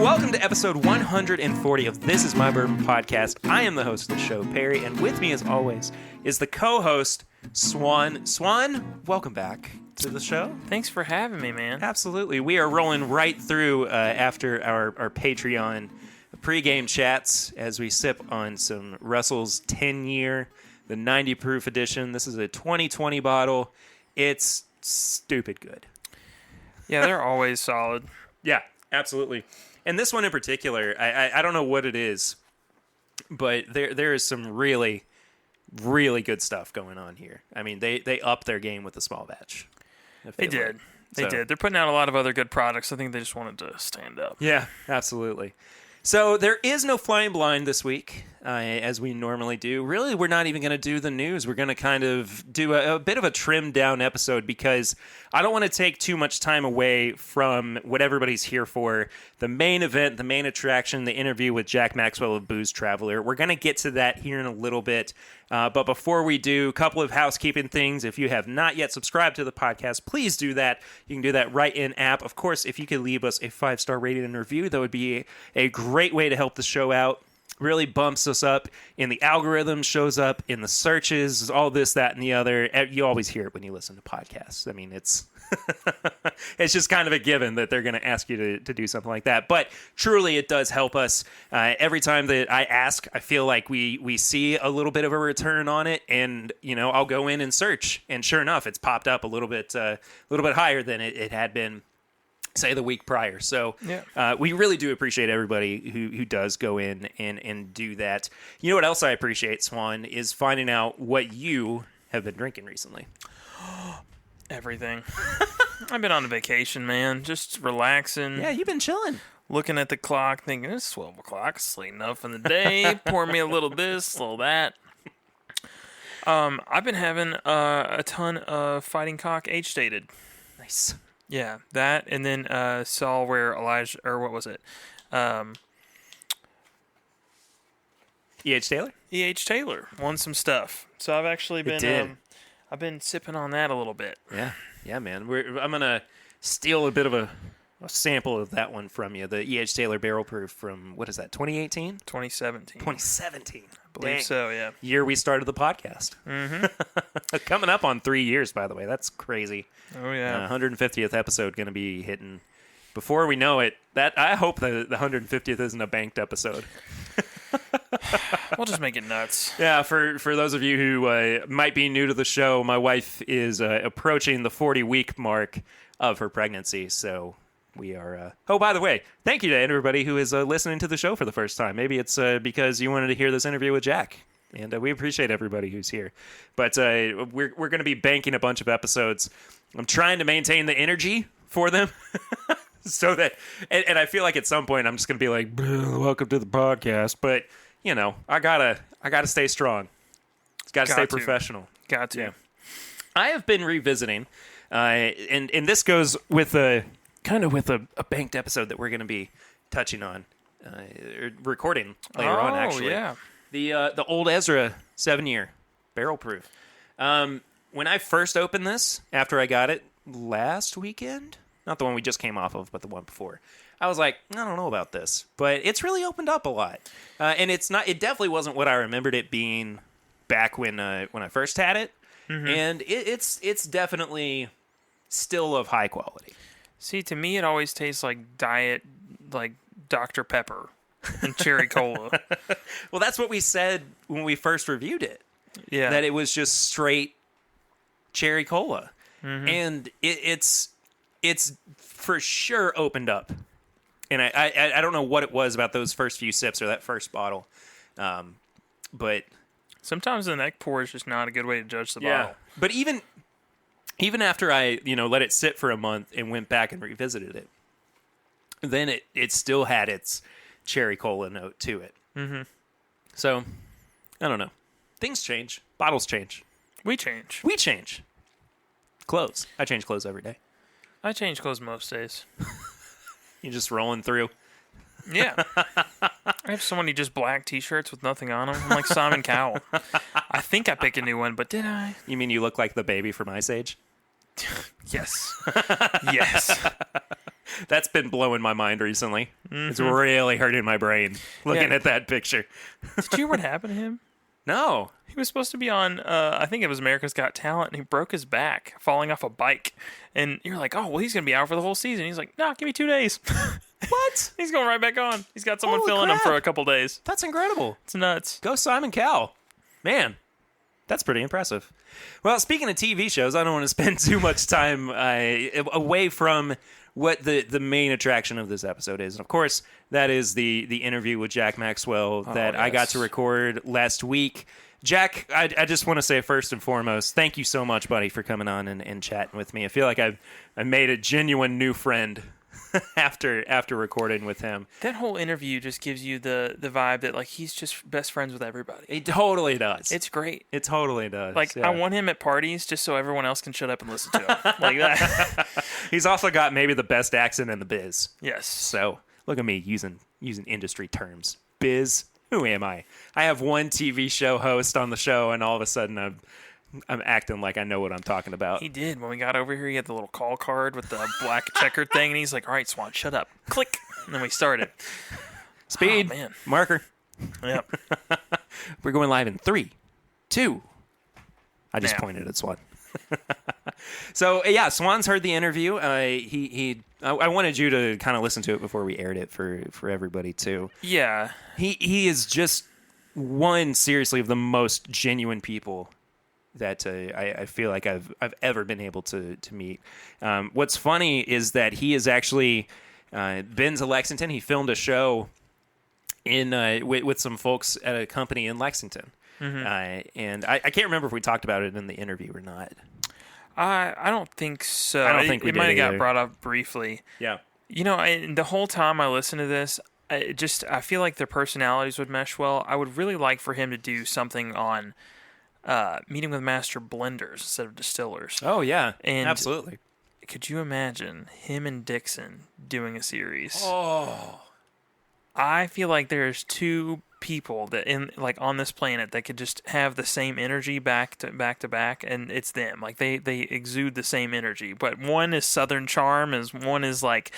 welcome to episode 140 of This Is My Bourbon Podcast. I am the host of the show, Perry, and with me, as always, is the co-host, Swan. Swan, welcome back to the show. Thanks for having me, man. Absolutely. We are rolling right through after our Patreon pregame chats as we sip on some Russell's 10-year, the 90 proof edition. This is a 2020 bottle. It's stupid good. Yeah, they're always solid. Yeah, absolutely. And this one in particular, I don't know what it is, but there is some really, really good stuff going on here. I mean, they upped their game with the small batch. They did. They did. They're putting out a lot of other good products. I think they just wanted to stand up. Yeah, absolutely. So there is no Flying Blind this week, as we normally do. Really, we're not even going to do the news. We're going to kind of do a bit of a trimmed down episode because I don't want to take too much time away from what everybody's here for. The main event, the main attraction, the interview with Jack Maxwell of Booze Traveler. We're going to get to that here in a little bit. But before we do, a couple of housekeeping things. If you have not yet subscribed to the podcast, please do that. You can do that right in app. Of course, if you could leave us a 5-star rating and review, that would be a great way to help the show out. Really bumps us up in the algorithm, shows up in the searches, all this, that, and the other. You always hear it when you listen to podcasts. I mean, it's it's just kind of a given that they're going to ask you to do something like that. But truly, it does help us. Every time that I ask, I feel like we see a little bit of a return on it, and I'll go in and search, and sure enough, it's popped up a little bit higher than it had been, say, the week prior. So yeah. We really do appreciate everybody who does go in and do that. You know what else I appreciate, Swan, is finding out what you have been drinking recently. Everything. I've been on a vacation, man. Just relaxing. Yeah, you've been chilling. Looking at the clock, thinking, it's 12 o'clock. It's late enough in the day. Pour me a little this, a little that. I've been having a ton of Fighting Cock age-dated. Nice. Yeah, that, and then saw where Elijah, or what was it? E.H. Taylor? E.H. Taylor won some stuff. So I've actually been I've been sipping on that a little bit. Yeah, man. I'm gonna steal a bit of a sample of that one from you. The E.H. Taylor Barrel Proof from, what is that, 2018? 2017. 2017. I believe so, yeah. Year we started the podcast. Mm-hmm. Coming up on 3 years, by the way. That's crazy. Oh, yeah. 150th episode going to be hitting. Before we know it, that I hope the 150th isn't a banked episode. We'll just make it nuts. Yeah, for those of you who might be new to the show, my wife is approaching the 40-week mark of her pregnancy, so we are... Oh, by the way, thank you to everybody who is listening to the show for the first time. Maybe it's because you wanted to hear this interview with Jack, and we appreciate everybody who's here. But we're going to be banking a bunch of episodes. I'm trying to maintain the energy for them. So that, and I feel like at some point I'm just gonna be like, "Welcome to the podcast," but I gotta stay strong. It's gotta stay professional. Got to. Yeah. I have been revisiting, and this goes with a banked episode that we're gonna be touching on, recording later on. Actually, yeah, the old Ezra 7-year barrel proof. When I first opened this after I got it last weekend. Not the one we just came off of, but the one before. I was like, I don't know about this, but it's really opened up a lot, and it's not. It definitely wasn't what I remembered it being back when I first had it, and it's definitely still of high quality. See, to me, it always tastes like diet, like Dr. Pepper and cherry cola. Well, that's what we said when we first reviewed it. Yeah, that it was just straight cherry cola, and it's for sure opened up. And I don't know what it was about those first few sips or that first bottle. But sometimes the neck pour is just not a good way to judge the bottle. But even after I, let it sit for a month and went back and revisited it, then it still had its cherry cola note to it. Mm-hmm. So, I don't know. Things change. Bottles change. We change. Clothes. I change clothes every day. I change clothes most days. You're just rolling through. Yeah. I have so many just black T-shirts with nothing on them. I'm like Simon Cowell. I think I picked a new one, but did I? You mean you look like the baby from Ice Age? Yes. Yes. That's been blowing my mind recently. It's really hurting my brain looking at that picture. Did you hear what happened to him? No. He was supposed to be on, I think it was America's Got Talent, and he broke his back falling off a bike. And you're like, oh, well, he's going to be out for the whole season. He's like, no, give me 2 days. What? He's going right back on. He's got someone Holy filling crap. him for a couple days. That's incredible. It's nuts. Go Simon Cowell. Man, that's pretty impressive. Well, speaking of TV shows, I don't want to spend too much time away from what the main attraction of this episode is. And of course, that is the interview with Jack Maxwell that I got to record last week. Jack, I just want to say first and foremost, thank you so much, buddy, for coming on and chatting with me. I feel like I made a genuine new friend after recording with him. That whole interview just gives you the vibe that like he's just best friends with everybody. It totally does. It's great. It totally does. Like, I want him at parties just so everyone else can shut up and listen to him. Like that. He's also got maybe the best accent in the biz. Yes. So look at me using industry terms. Biz. Who am I? I have one TV show host on the show, and all of a sudden I'm acting like I know what I'm talking about. He did. When we got over here, he had the little call card with the black checkered thing, and he's like, all right, Swan, shut up. Click. And then we started. Speed. Oh, man. Marker. Yep. We're going live in 3, 2. I just Now. pointed at Swan. So, yeah, Swan's heard the interview. I wanted you to kind of listen to it before we aired it for everybody, too. Yeah. He is just one, seriously, of the most genuine people that I feel like I've ever been able to meet. What's funny is that he has actually been to Lexington. He filmed a show with some folks at a company in Lexington. And I can't remember if we talked about it in the interview or not. I don't think so. I don't think we it did might have either. got brought up briefly. Yeah. You know, the whole time I listened to this, I feel like their personalities would mesh well. I would really like for him to do something on meeting with master blenders instead of distillers. Oh, yeah. And absolutely. Could you imagine him and Dixon doing a series? Oh. I feel like there's two people that on this planet that could just have the same energy back to back, and it's them. Like they exude the same energy, but one is Southern charm, as one is like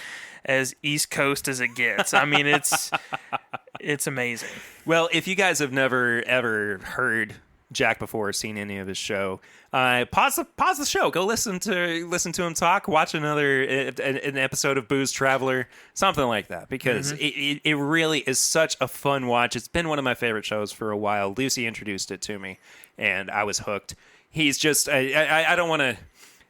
as East Coast as it gets. I mean, it's amazing. Well, if you guys have never ever heard Jack before or seen any of his show, pause the show, go listen to him talk, watch an episode of Booze Traveler, something like that, because it really is such a fun watch. It's been one of my favorite shows for a while. Lucy introduced it to me and I was hooked. He's just I don't want to,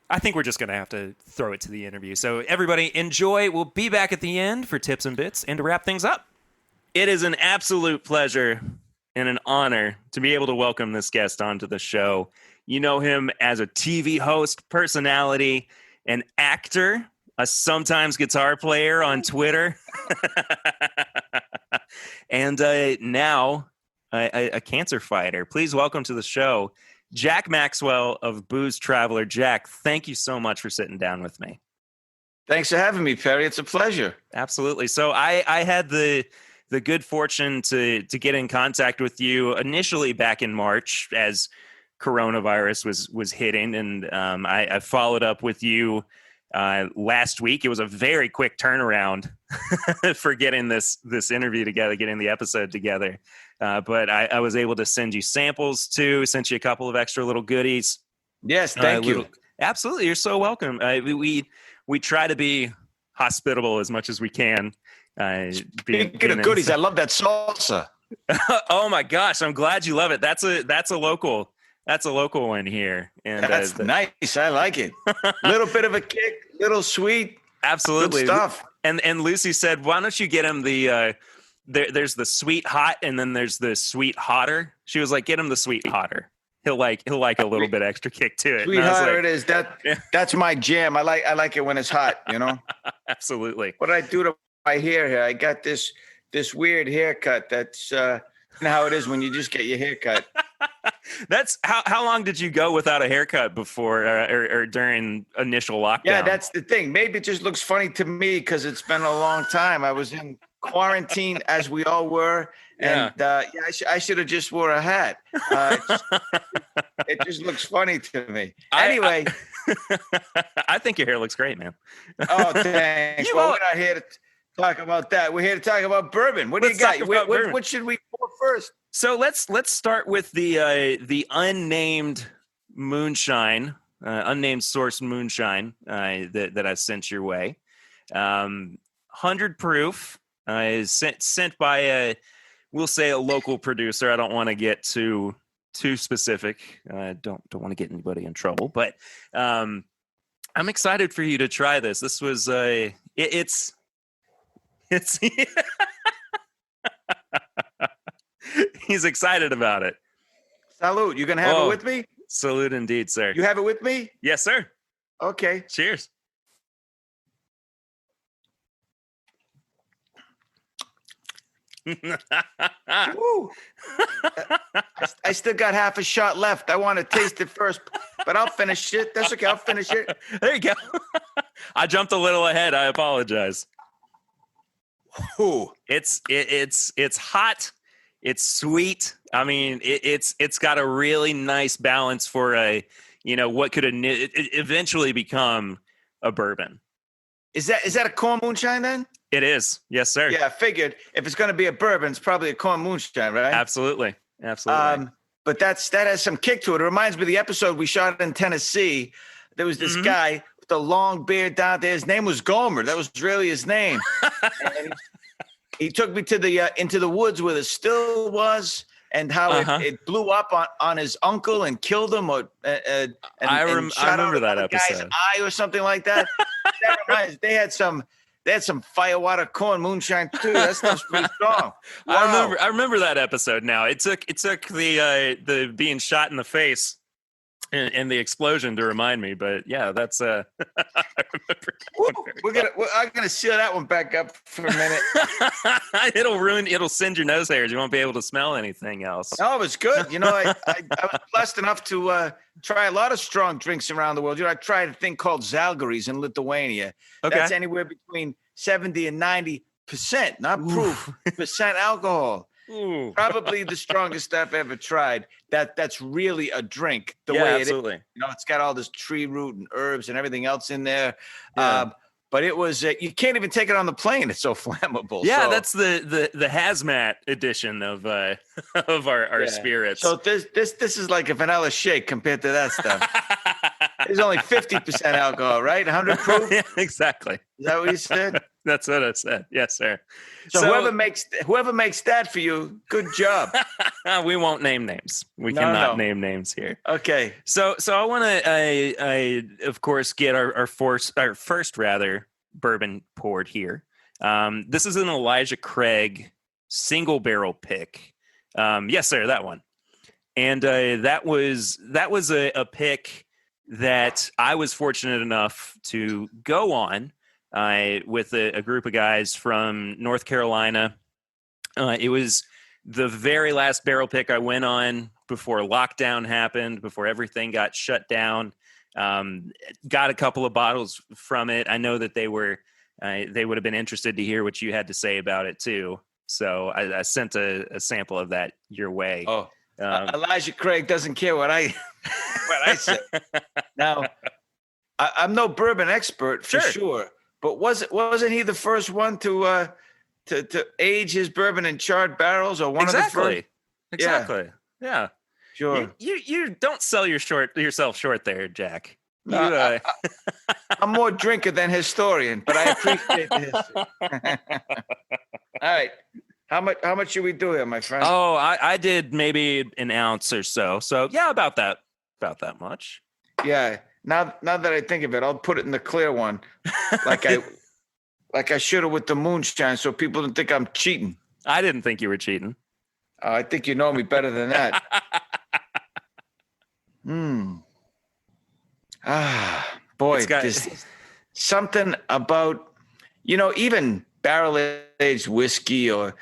I think we're just going to have to throw it to the interview. So everybody enjoy. We'll be back at the end for tips and bits and to wrap things up. It is an absolute pleasure and an honor to be able to welcome this guest onto the show. You know him as a TV host, personality, an actor, a sometimes guitar player on Twitter, and now a cancer fighter. Please welcome to the show, Jack Maxwell of Booze Traveler. Jack, thank you so much for sitting down with me. Thanks for having me, Perry. It's a pleasure. Absolutely. So I had the good fortune to get in contact with you initially back in March as coronavirus was hitting, and I followed up with you last week. It was a very quick turnaround for getting this interview together, getting the episode together. But I was able to send you samples too, sent you a couple of extra little goodies. Yes, thank you. Absolutely. You're so welcome. We try to be hospitable as much as we can. Speaking of goodies, I love that salsa. Oh my gosh, I'm glad you love it. That's a local one here, and that's nice. I like it. Little bit of a kick, little sweet. Absolutely. Good stuff. And Lucy said, why don't you get him the there's the sweet hot, and then there's the sweet hotter. She was like, get him the sweet hotter. He'll like a little bit extra kick to it. Sweet hotter it is. That's my jam. I like it when it's hot, you know. Absolutely. What did I do to my hair here? I got this weird haircut. That's how it is when you just get your haircut. That's how long did you go without a haircut before or during initial lockdown? Yeah, that's the thing. Maybe it just looks funny to me because it's been a long time. I was in quarantined as we all were. Yeah. And I should have just wore a hat. It just looks funny to me. Anyway. I think your hair looks great, man. Oh, thanks. Well, we're not here to talk about that. We're here to talk about bourbon. What do you got? What should we pour first? So let's start with the unnamed moonshine, unnamed source moonshine that I sent your way. 100 proof is sent by we'll say a local producer. I don't want to get too specific. I don't want to get anybody in trouble, but I'm excited for you to try this. This was it's he's excited about it. Salute. You gonna have it with me? Salute indeed, sir. You have it with me? Yes, sir. Okay. Cheers. Woo. I still got half a shot left. I want to taste it first, but I'll finish it. That's okay. I'll finish it. There you go. I jumped a little ahead. I apologize. Ooh. It's hot. It's sweet. I mean, it's got a really nice balance for what could eventually become a bourbon. Is that a corn moonshine then? It is. Yes, sir. Yeah, I figured if it's going to be a bourbon, it's probably a corn moonshine, right? Absolutely. But that has some kick to it. It reminds me of the episode we shot in Tennessee. There was this guy with the long beard down there. His name was Gomer. That was really his name. And he took me to into the woods where the still was, and how it blew up on his uncle and killed him, I remember that episode. Guy's eye or something like that. That reminds. They had some firewater corn moonshine too. That stuff's pretty strong. Wow. I remember that episode. Now it took the being shot in the face and the explosion to remind me, but yeah, that's I remember. I'm gonna seal that one back up for a minute. It'll send your nose hairs. You won't be able to smell anything else. No, it was good. I was blessed enough to try a lot of strong drinks around the world. I tried a thing called Zalgiris in Lithuania. Okay. That's anywhere between 70 and 90%, not proof, percent alcohol. Ooh. Probably the strongest I've ever tried. That's really a drink. The way absolutely. it is. It's got all this tree root and herbs and everything else in there. Yeah. But it was you can't even take it on the plane. It's so flammable. Yeah, so, that's the hazmat edition of our spirits. So this is like a vanilla shake compared to that stuff. There's only 50% alcohol, right? 100 proof. Yeah, exactly. Is that what you said? That's what I said. Yes, sir. So whoever makes that for you, good job. We won't name names. We cannot name names here. Okay. So I want to, I of course, get our first bourbon poured here. This is an Elijah Craig single barrel pick. Yes, sir, that one. And that was a pick that I was fortunate enough to go on with a group of guys from North Carolina. It was the very last barrel pick I went on before lockdown happened, before everything got shut down. Got a couple of bottles from it. I know that they would have been interested to hear what you had to say about it too. So I sent a sample of that your way. Oh, Elijah Craig doesn't care what I say. Now, I'm no bourbon expert for sure, but wasn't he the first one to age his bourbon in charred barrels, or one of the first? Exactly. Yeah. Sure. You don't sell yourself short there, Jack. I'm more drinker than historian, but I appreciate the history. All right. How much should we do here, my friend? Oh, I did maybe an ounce or so. So yeah, about that much. Yeah. Now that I think of it, I'll put it in the clear one, like I should have with the moonshine, so people don't think I'm cheating. I didn't think you were cheating. I think you know me better than that. Boy, there's something about even barrel-aged whiskey or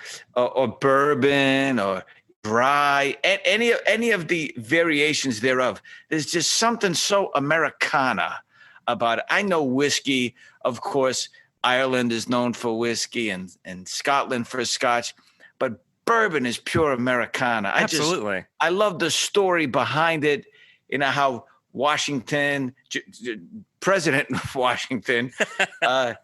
bourbon or dry, any of the variations thereof. There's just something so Americana about it. I know whiskey, of course, Ireland is known for whiskey and Scotland for scotch, but bourbon is pure Americana. Absolutely. I love the story behind it. You know, how Washington, President Washington, for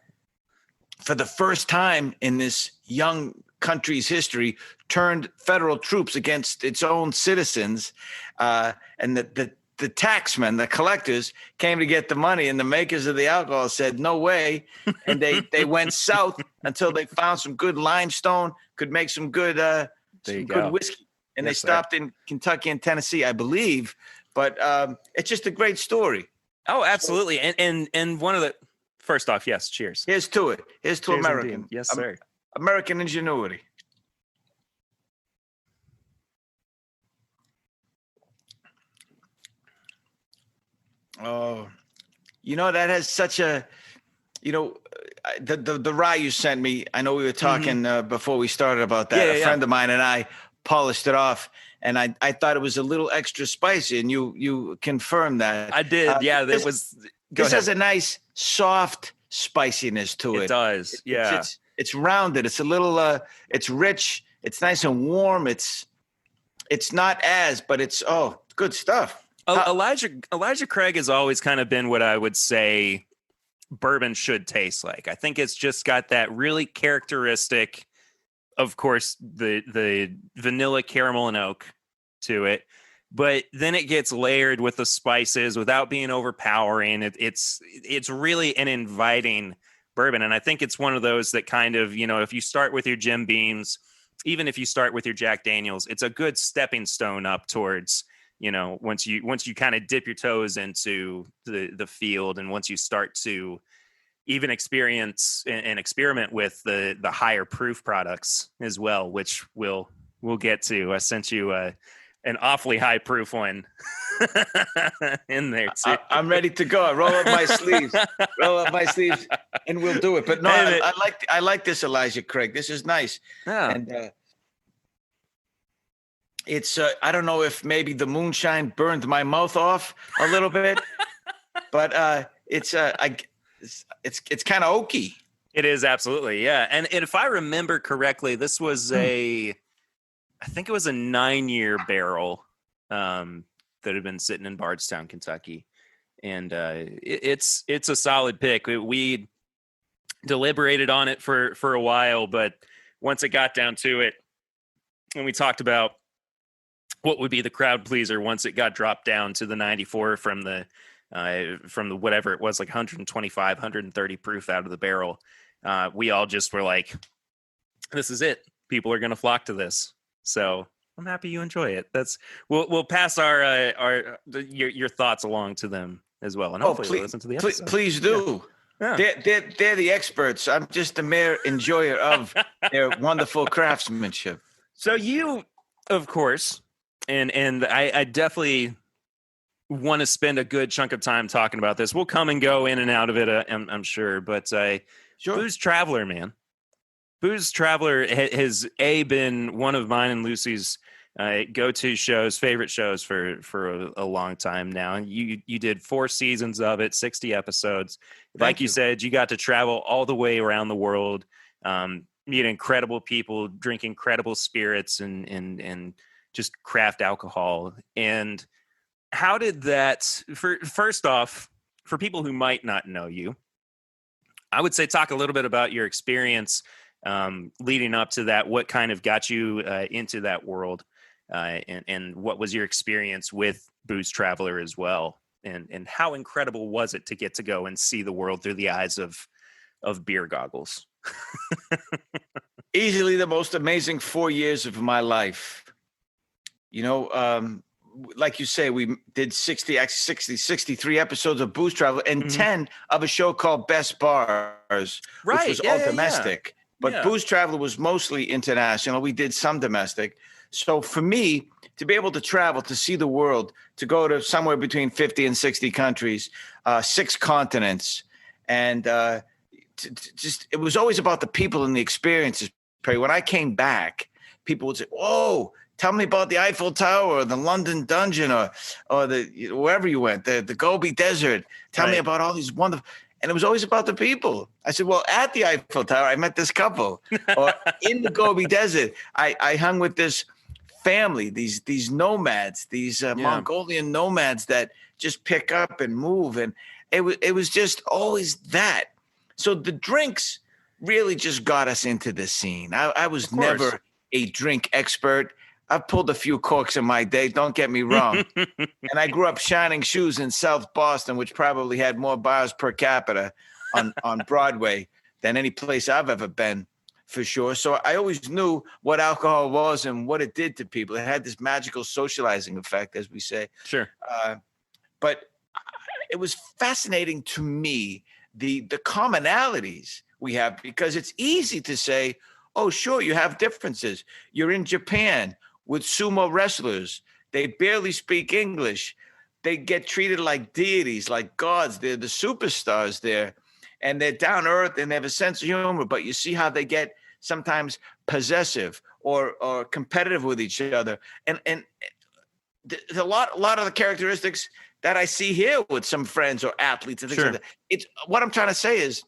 the first time in this young country's history, turned federal troops against its own citizens. And the taxmen, the collectors, came to get the money, and the makers of the alcohol said, no way. And they went south until they found some good limestone, could make some good good whiskey. And they stopped in Kentucky and Tennessee, I believe. But it's just a great story. Oh, absolutely. And one of the, first off, yes, cheers. Here's to it. Here's to Cheers American. indeed. Yes, sir. American ingenuity. Oh, that has such a, the rye you sent me. I know we were talking before we started about that. A friend of mine and I polished it off, and I thought it was a little extra spicy, and you confirmed that. I did. This has a nice soft spiciness to it. It does. Yeah. It's rounded. It's a little. It's rich. It's nice and warm. It's not but it's good stuff. Elijah Craig has always kind of been what I would say bourbon should taste like. I think it's just got that really characteristic, of course, the vanilla, caramel, and oak to it. But then it gets layered with the spices without being overpowering. It's really an inviting bourbon. And I think it's one of those that kind of, if you start with your Jim Beams, even if you start with your Jack Daniels, it's a good stepping stone up towards, once you kind of dip your toes into the field, and once you start to even experience and experiment with the higher proof products as well, which we'll get to. I sent you an awfully high proof one in there too. I'm ready to go. Roll up my sleeves, and we'll do it. But no, I like this Elijah Craig. This is nice. Yeah. And it's I don't know if maybe the moonshine burned my mouth off a little bit, but it's kind of oaky. It is, absolutely, yeah. And if I remember correctly, this was I think it was a 9-year barrel that had been sitting in Bardstown, Kentucky, and it's a solid pick. We deliberated on it for a while, but once it got down to it, and we talked about what would be the crowd pleaser once it got dropped down to the 94 from the whatever it was, like 125, 130 proof out of the barrel. We all just were like, this is it. People are going to flock to this. So I'm happy you enjoy it. We'll pass your thoughts along to them as well. And hopefully they'll listen to the episode. Please do. Yeah. They're the experts. I'm just a mere enjoyer of their wonderful craftsmanship. So you, of course, and I definitely want to spend a good chunk of time talking about this. We'll come and go in and out of it, I'm sure. But sure. Booze Traveler, man. Booze Traveler has been one of mine and Lucy's go-to shows, favorite shows for a long time now. And you did 4 seasons of it, 60 episodes. Like you said, you got to travel all the way around the world, meet incredible people, drink incredible spirits, and just craft alcohol. And how did that, first off, for people who might not know you, I would say talk a little bit about your experience leading up to that. What kind of got you into that world, and what was your experience with Booze Traveler as well? And how incredible was it to get to go and see the world through the eyes of beer goggles? Easily the most amazing 4 years of my life. Like you say, we did 63 episodes of Booze Traveler and 10 of a show called Best Bars, which was all domestic. But Booze Traveler was mostly international. We did some domestic. So for me, to be able to travel, to see the world, to go to somewhere between 50 and 60 countries, 6 continents, and it was always about the people and the experiences. When I came back, people would say, "Whoa, tell me about the Eiffel Tower or the London Dungeon or the wherever you went, the Gobi Desert. Tell me about all these wonderful." And it was always about the people. I said, well, at the Eiffel Tower, I met this couple. Or in the Gobi Desert, I hung with this family, these nomads, these Mongolian nomads that just pick up and move. And it was just always that. So the drinks really just got us into the scene. I was never a drink expert. I've pulled a few corks in my day, don't get me wrong. And I grew up shining shoes in South Boston, which probably had more bars per capita on Broadway than any place I've ever been, for sure. So I always knew what alcohol was and what it did to people. It had this magical socializing effect, as we say. Sure. But it was fascinating to me, the commonalities we have, because it's easy to say, oh, sure, you have differences. You're in Japan with sumo wrestlers. They barely speak English. They get treated like deities, like gods. They're the superstars there. And they're down to earth and they have a sense of humor. But you see how they get sometimes possessive or competitive with each other. And there's a lot of the characteristics that I see here with some friends or athletes and things like that. It's what I'm trying to say is,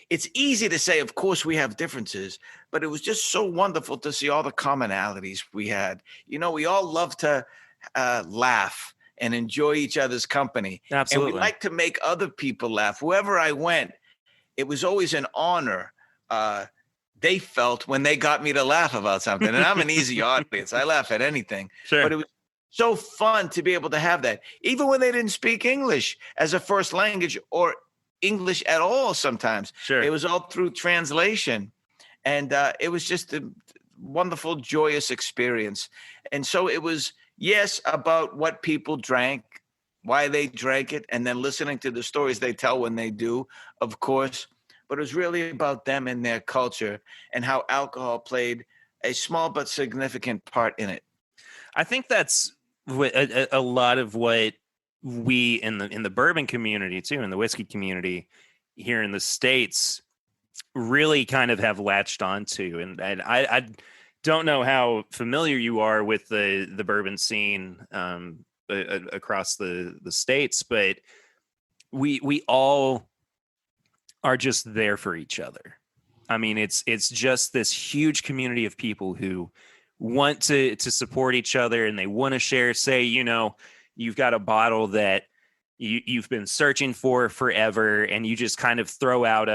it's easy to say, of course, we have differences, but it was just so wonderful to see all the commonalities we had. You know, we all love to laugh and enjoy each other's company. Absolutely. And we like to make other people laugh. Wherever I went, it was always an honor. They felt when they got me to laugh about something. And I'm an easy audience. I laugh at anything. Sure. But it was so fun to be able to have that, even when they didn't speak English as a first language or English at all. Sometimes it was all through translation, and it was just a wonderful, joyous experience. And so it was, yes, about what people drank, why they drank it, and then listening to the stories they tell when they do, of course. But it was really about them and their culture and how alcohol played a small but significant part in it. I think that's a lot of what we in the bourbon community too, in the whiskey community here in the States, really kind of have latched onto. And I don't know how familiar you are with the bourbon scene across the States, but we all are just there for each other. I mean, it's just this huge community of people who want to support each other, and they want to share. Say, you know, you've got a bottle that you've been searching for forever, and you just kind of throw out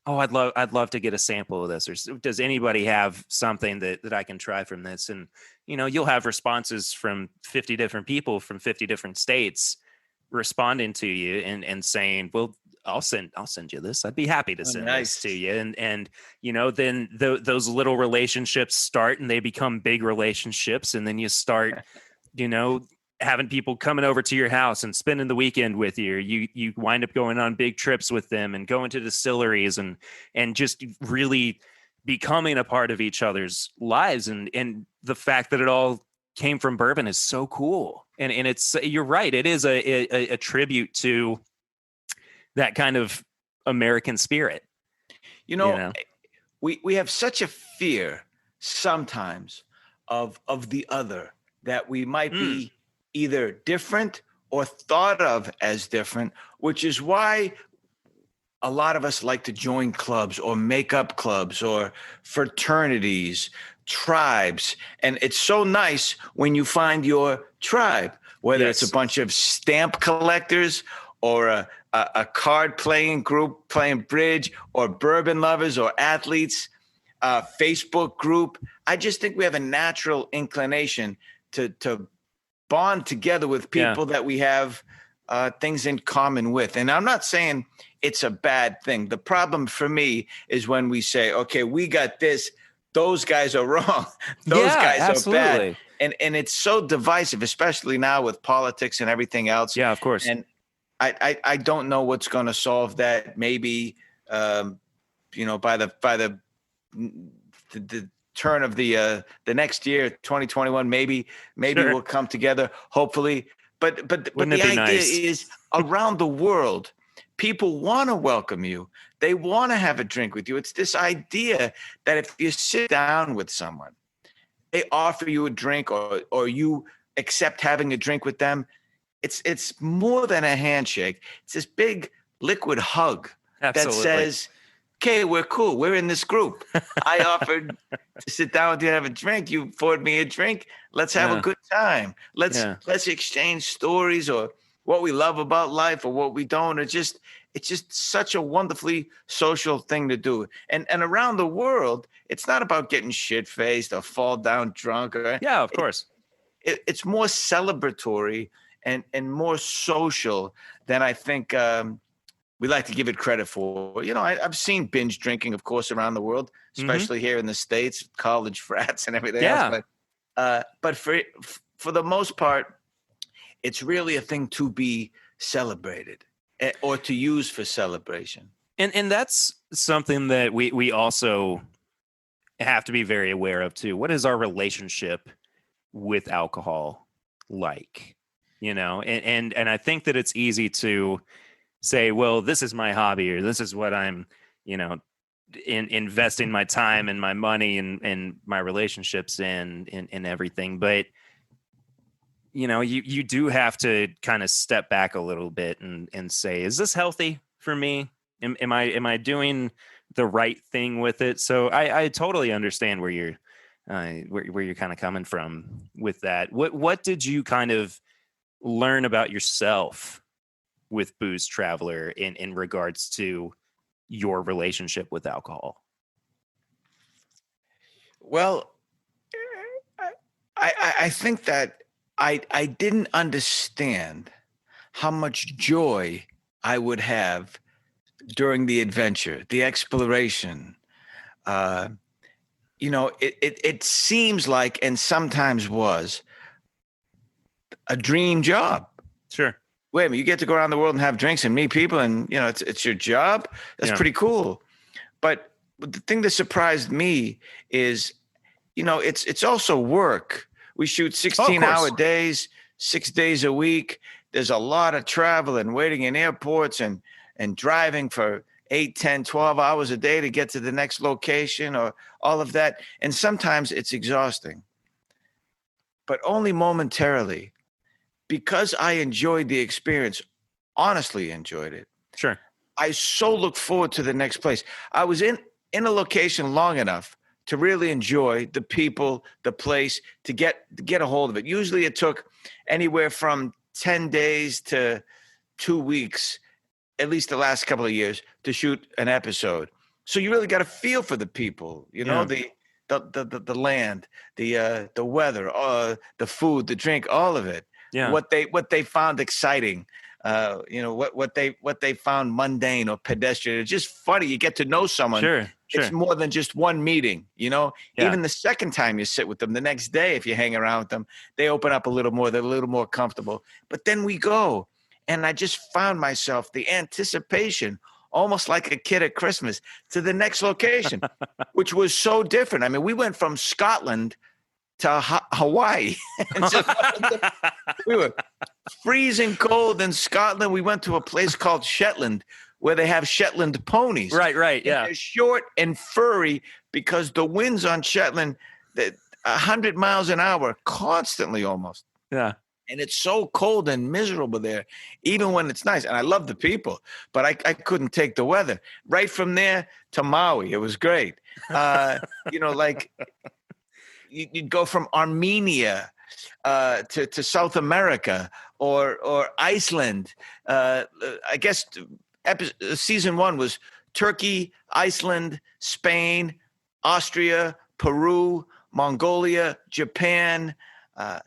I'd love to get a sample of this, or does anybody have something that I can try from this? And, you know, you'll have responses from 50 different people from 50 different states responding to you and saying, well, I'll send you this. I'd be happy to send this to you. And, you know, then those little relationships start and they become big relationships. And then you start, you know, having people coming over to your house and spending the weekend with you. You wind up going on big trips with them and going to distilleries and just really becoming a part of each other's lives. And the fact that it all came from bourbon is so cool. And it's, you're right. It is a tribute to that kind of American spirit. You know? We have such a fear sometimes of the other, that we might be either different or thought of as different, which is why a lot of us like to join clubs or make up clubs or fraternities, tribes. And it's so nice when you find your tribe, whether it's a bunch of stamp collectors or a card playing group playing bridge, or bourbon lovers or athletes, Facebook group. I just think we have a natural inclination to bond together with people that we have things in common with. And I'm not saying it's a bad thing. The problem for me is when we say, okay, we got this, those guys are wrong. Those guys are bad. And it's so divisive, especially now with politics and everything else. Yeah, of course. And I don't know what's going to solve that. Maybe, you know, by the turn of the next year, 2021, maybe we'll come together, hopefully. But the idea is around the world, people want to welcome you. They want to have a drink with you. It's this idea that if you sit down with someone, they offer you a drink or you accept having a drink with them, it's more than a handshake. It's this big liquid hug Absolutely. that says, okay, we're cool. We're in this group. I offered to sit down with you and have a drink. You poured me a drink. Let's have a good time. Let's exchange stories or what we love about life or what we don't. It's just such a wonderfully social thing to do. And around the world, it's not about getting shit-faced or fall down drunk. Yeah, of course. It's more celebratory and more social than I think we like to give it credit for. You know, I've seen binge drinking, of course, around the world, especially here in the States, college frats and everything else. But for the most part, it's really a thing to be celebrated or to use for celebration. And that's something that we also have to be very aware of too. What is our relationship with alcohol like? You know, and I think that it's easy to say, well, this is my hobby, or this is what I'm, you know, investing my time and my money and my relationships in everything. But, you know, you do have to kind of step back a little bit and say, is this healthy for me? Am I doing the right thing with it? So I totally understand where you're kind of coming from with that. What did you kind of learn about yourself with Booze Traveler in regards to your relationship with alcohol? Well, I think that I didn't understand how much joy I would have during the adventure, the exploration. You know, it seems like, and sometimes was, a dream job. Sure. Wait a minute, you get to go around the world and have drinks and meet people, and you know it's your job. That's pretty cool. But the thing that surprised me is, you know, it's also work. We shoot 16-hour days, 6 days a week. There's a lot of travel and waiting in airports and driving for 8, 10, 12 hours a day to get to the next location or all of that. And sometimes it's exhausting, but only momentarily. Because I enjoyed the experience, honestly enjoyed it. Sure. I so look forward to the next place. I was in a location long enough to really enjoy the people, the place, to get a hold of it. Usually it took anywhere from 10 days to 2 weeks, at least the last couple of years, to shoot an episode. So you really got to feel for the people, you know, the land, the weather, the food, the drink, all of it. Yeah. What they found exciting, you know, what they found mundane or pedestrian. It's just funny. You get to know someone. Sure. It's more than just one meeting, you know. Yeah. Even the second time you sit with them, the next day, if you hang around with them, they open up a little more. They're a little more comfortable. But then we go, and I just found myself the anticipation, almost like a kid at Christmas, to the next location, which was so different. I mean, we went from Scotland to Hawaii. So we were freezing cold in Scotland. We went to a place called Shetland, where they have Shetland ponies. Right. Yeah. They're short and furry because the winds on Shetland, 100 miles an hour, constantly almost. Yeah. And it's so cold and miserable there, even when it's nice. And I love the people, but I couldn't take the weather. Right from there to Maui, it was great. You know, like you'd go from Armenia to South America or Iceland. I guess season 1 was Turkey, Iceland, Spain, Austria, Peru, Mongolia, Japan,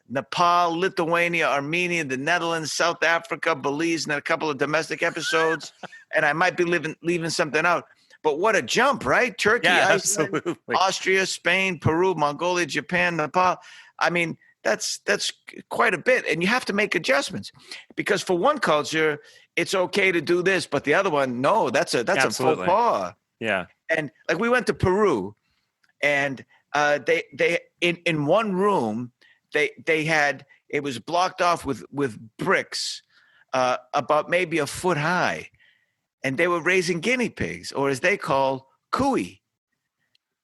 Nepal, Lithuania, Armenia, the Netherlands, South Africa, Belize, and a couple of domestic episodes. And I might be leaving something out. But what a jump, right? Turkey, Iceland, absolutely. Austria, Spain, Peru, Mongolia, Japan, Nepal. I mean, that's quite a bit. And you have to make adjustments because for one culture, it's okay to do this, but the other one, no, that's a faux pas. Yeah. And like we went to Peru, and they in one room they had, it was blocked off with bricks about maybe a foot high, and they were raising guinea pigs, or as they call cuy.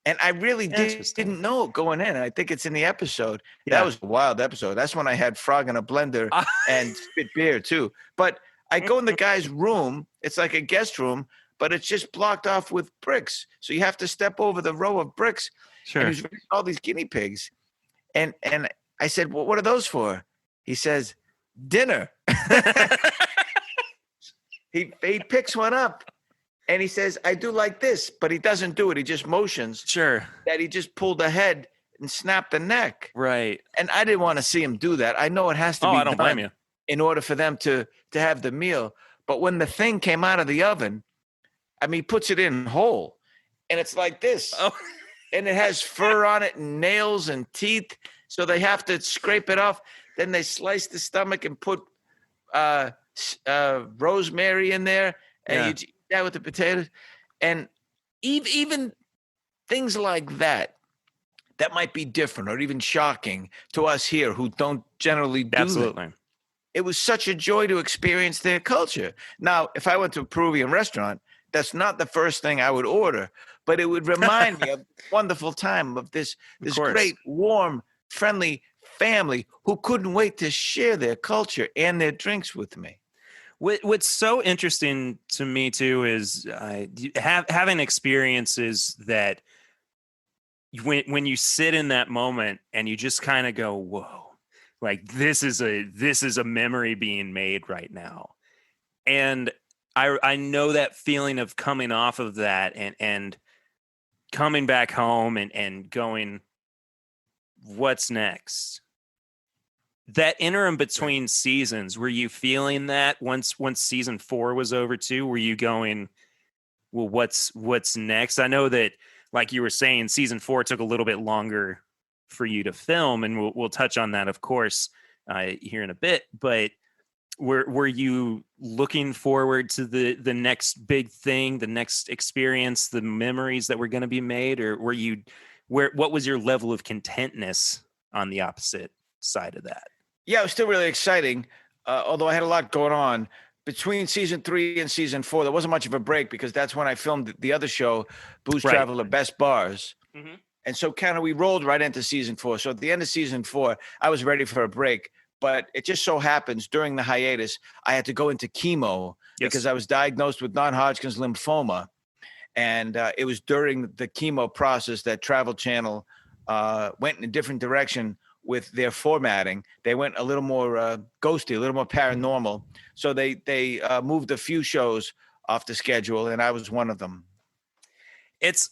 And I really didn't know going in. I think it's in the episode. Yeah. That was a wild episode. That's when I had frog in a blender and spit beer too. But I go in the guy's room, It's like a guest room, but it's just blocked off with bricks. So you have to step over the row of bricks. Sure. And he's raising all these guinea pigs. And I said, well, what are those for? He says, dinner. He picks one up and he says, I do like this, but he doesn't do it. He just motions. Sure. That he just pulled the head and snapped the neck. Right. And I didn't want to see him do that. I know it has to be I don't blame done you. in order for them to have the meal. But when the thing came out of the oven, I mean, he puts it in whole and it's like this. Oh. And it has fur on it and nails and teeth. So they have to scrape it off. Then they slice the stomach and put rosemary in there. And you eat that with the potatoes. And even things like that might be different or even shocking to us here who don't generally do Absolutely. that. It was such a joy to experience their culture. Now, if I went to a Peruvian restaurant, that's not the first thing I would order, but it would remind me of a wonderful time of this great, warm, friendly family who couldn't wait to share their culture and their drinks with me. What's so interesting to me too is having experiences that when you sit in that moment and you just kind of go, whoa, like this is a memory being made right now. And I know that feeling of coming off of that and coming back home and going, what's next? That interim between seasons, were you feeling that once season 4 was over too? Were you going, well, what's next? I know that, like you were saying, season 4 took a little bit longer for you to film, and we'll touch on that, of course, here in a bit. But were you looking forward to the next big thing, the next experience, the memories that were going to be made, or what was your level of contentness on the opposite side of that? Yeah, it was still really exciting, although I had a lot going on. Between season 3 and season 4, there wasn't much of a break because that's when I filmed the other show, Booze, Right. Travel, at Best Bars. Mm-hmm. And so kind of we rolled right into season 4. So at the end of season 4, I was ready for a break. But it just so happens during the hiatus, I had to go into chemo because I was diagnosed with non-Hodgkin's lymphoma. And it was during the chemo process that Travel Channel went in a different direction with their formatting. They went a little more ghosty, a little more paranormal. So they moved a few shows off the schedule, and I was one of them. It's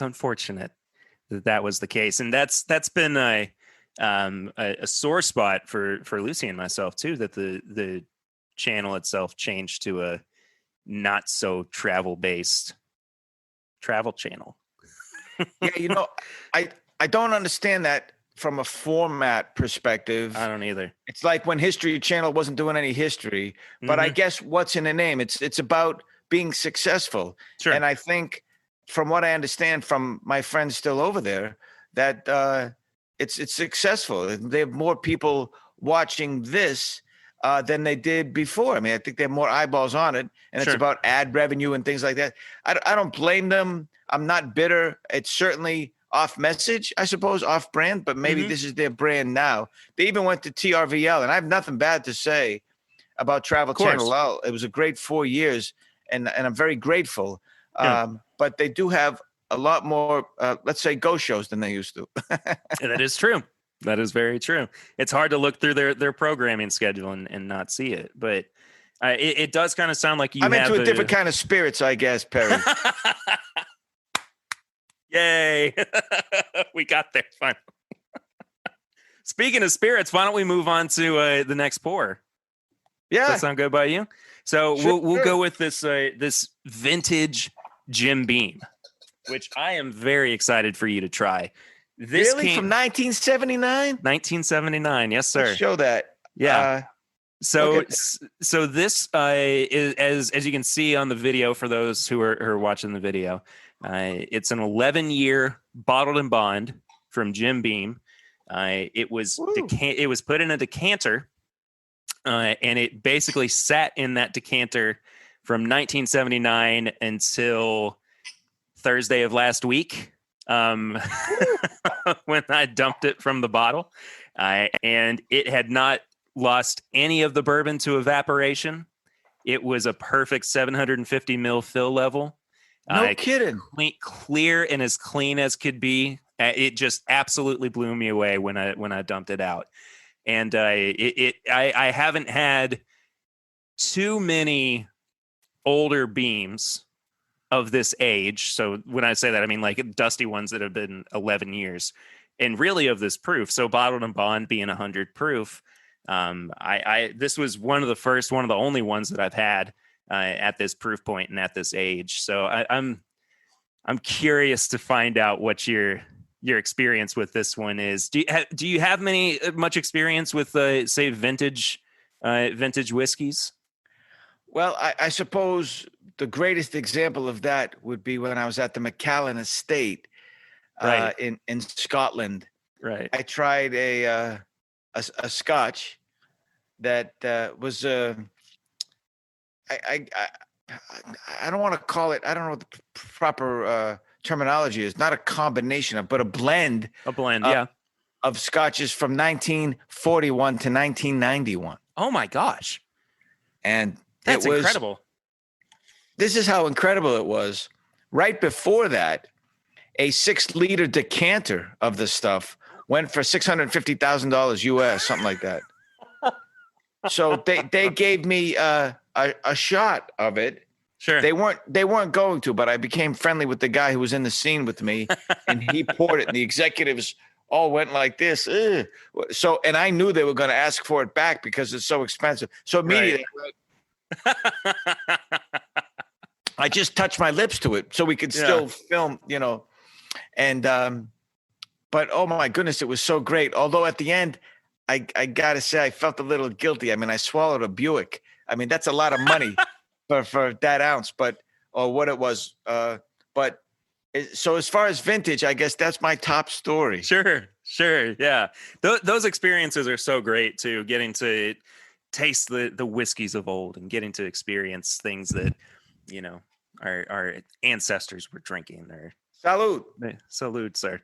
unfortunate that was the case, and that's been a sore spot for Lucy and myself too. That the channel itself changed to a not so travel based travel channel. Yeah, I don't understand that from a format perspective. I don't either. It's like when History Channel wasn't doing any history, but I guess what's in the name? It's about being successful. Sure. And I think, from what I understand from my friends still over there, that it's successful. They have more people watching this than they did before. I mean, I think they have more eyeballs on it, and it's about ad revenue and things like that. I don't blame them. I'm not bitter. It's certainly off message, I suppose, off brand, but maybe this is their brand now. They even went to TRVL, and I have nothing bad to say about Travel Channel. It was a great 4 years, and I'm very grateful. But they do have a lot more, let's say, go shows than they used to. That is true. That is very true. It's hard to look through their programming schedule and not see it, but it does kind of sound like I'm into a different kind of spirits, I guess, Perry. Yay. We got there finally. Speaking of spirits, why don't we move on to the next pour? Yeah. Does that sound good by you? So we'll go with this vintage Jim Beam, which I am very excited for you to try. This really? From 1979? 1979, yes, sir. Let's show that. Yeah. So this is, as you can see on the video, for those who are watching the video, it's an 11-year bottled and bond from Jim Beam. It was put in a decanter, and it basically sat in that decanter from 1979 until Thursday of last week, when I dumped it from the bottle, and it had not lost any of the bourbon to evaporation. It was a perfect 750 mil fill level. No kidding. Clear and as clean as could be. It just absolutely blew me away when I dumped it out. And I haven't had too many older beams of this age. So when I say that, I mean like dusty ones that have been 11 years, and really of this proof. So bottled and bond being 100 proof. This was one of the only ones that I've had at this proof point and at this age. So I'm curious to find out what your experience with this one is. Do you have much experience with say vintage whiskeys? Well, I suppose the greatest example of that would be when I was at the Macallan Estate Right. in Scotland. Right. I tried a Scotch that was I don't want to call it. I don't know what the proper terminology is. Not a combination of, but a blend. A blend, yeah. Of Scotches from 1941 to 1991. Oh my gosh, and that's incredible. This is how incredible it was. Right before that, a 6-liter decanter of the stuff went for $650,000 US, something like that. So they gave me a shot of it. Sure. They weren't going to, but I became friendly with the guy who was in the scene with me, and he poured it, and the executives all went like this. Ugh. So, and I knew they were going to ask for it back because it's so expensive. So immediately, I just touched my lips to it so we could still film, and but oh my goodness, it was so great. Although at the end, I gotta say, I felt a little guilty. I mean, I swallowed a Buick. I mean, that's a lot of money for that ounce, or what it was. So as far as vintage, I guess that's my top story. Sure. Yeah. Those experiences are so great too. Getting to taste the whiskeys of old and getting to experience things that, our ancestors were drinking. Salute. Salute, sir.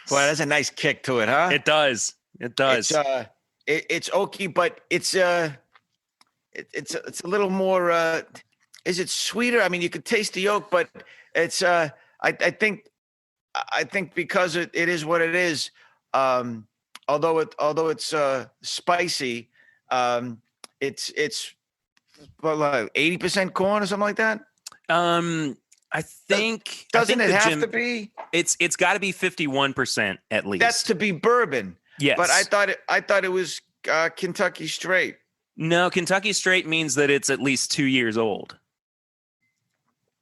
Boy, that's a nice kick to it, huh? It does. It's oaky, but it's a little more. Is it sweeter? I mean, you could taste the oak, but it's. I think because it is what it is. Although it's spicy, it's 80% corn or something like that. I think doesn't it have to be? It's got to be 51% at least. That's to be bourbon. Yes, but I thought it was Kentucky Straight. No, Kentucky Straight means that it's at least 2 years old.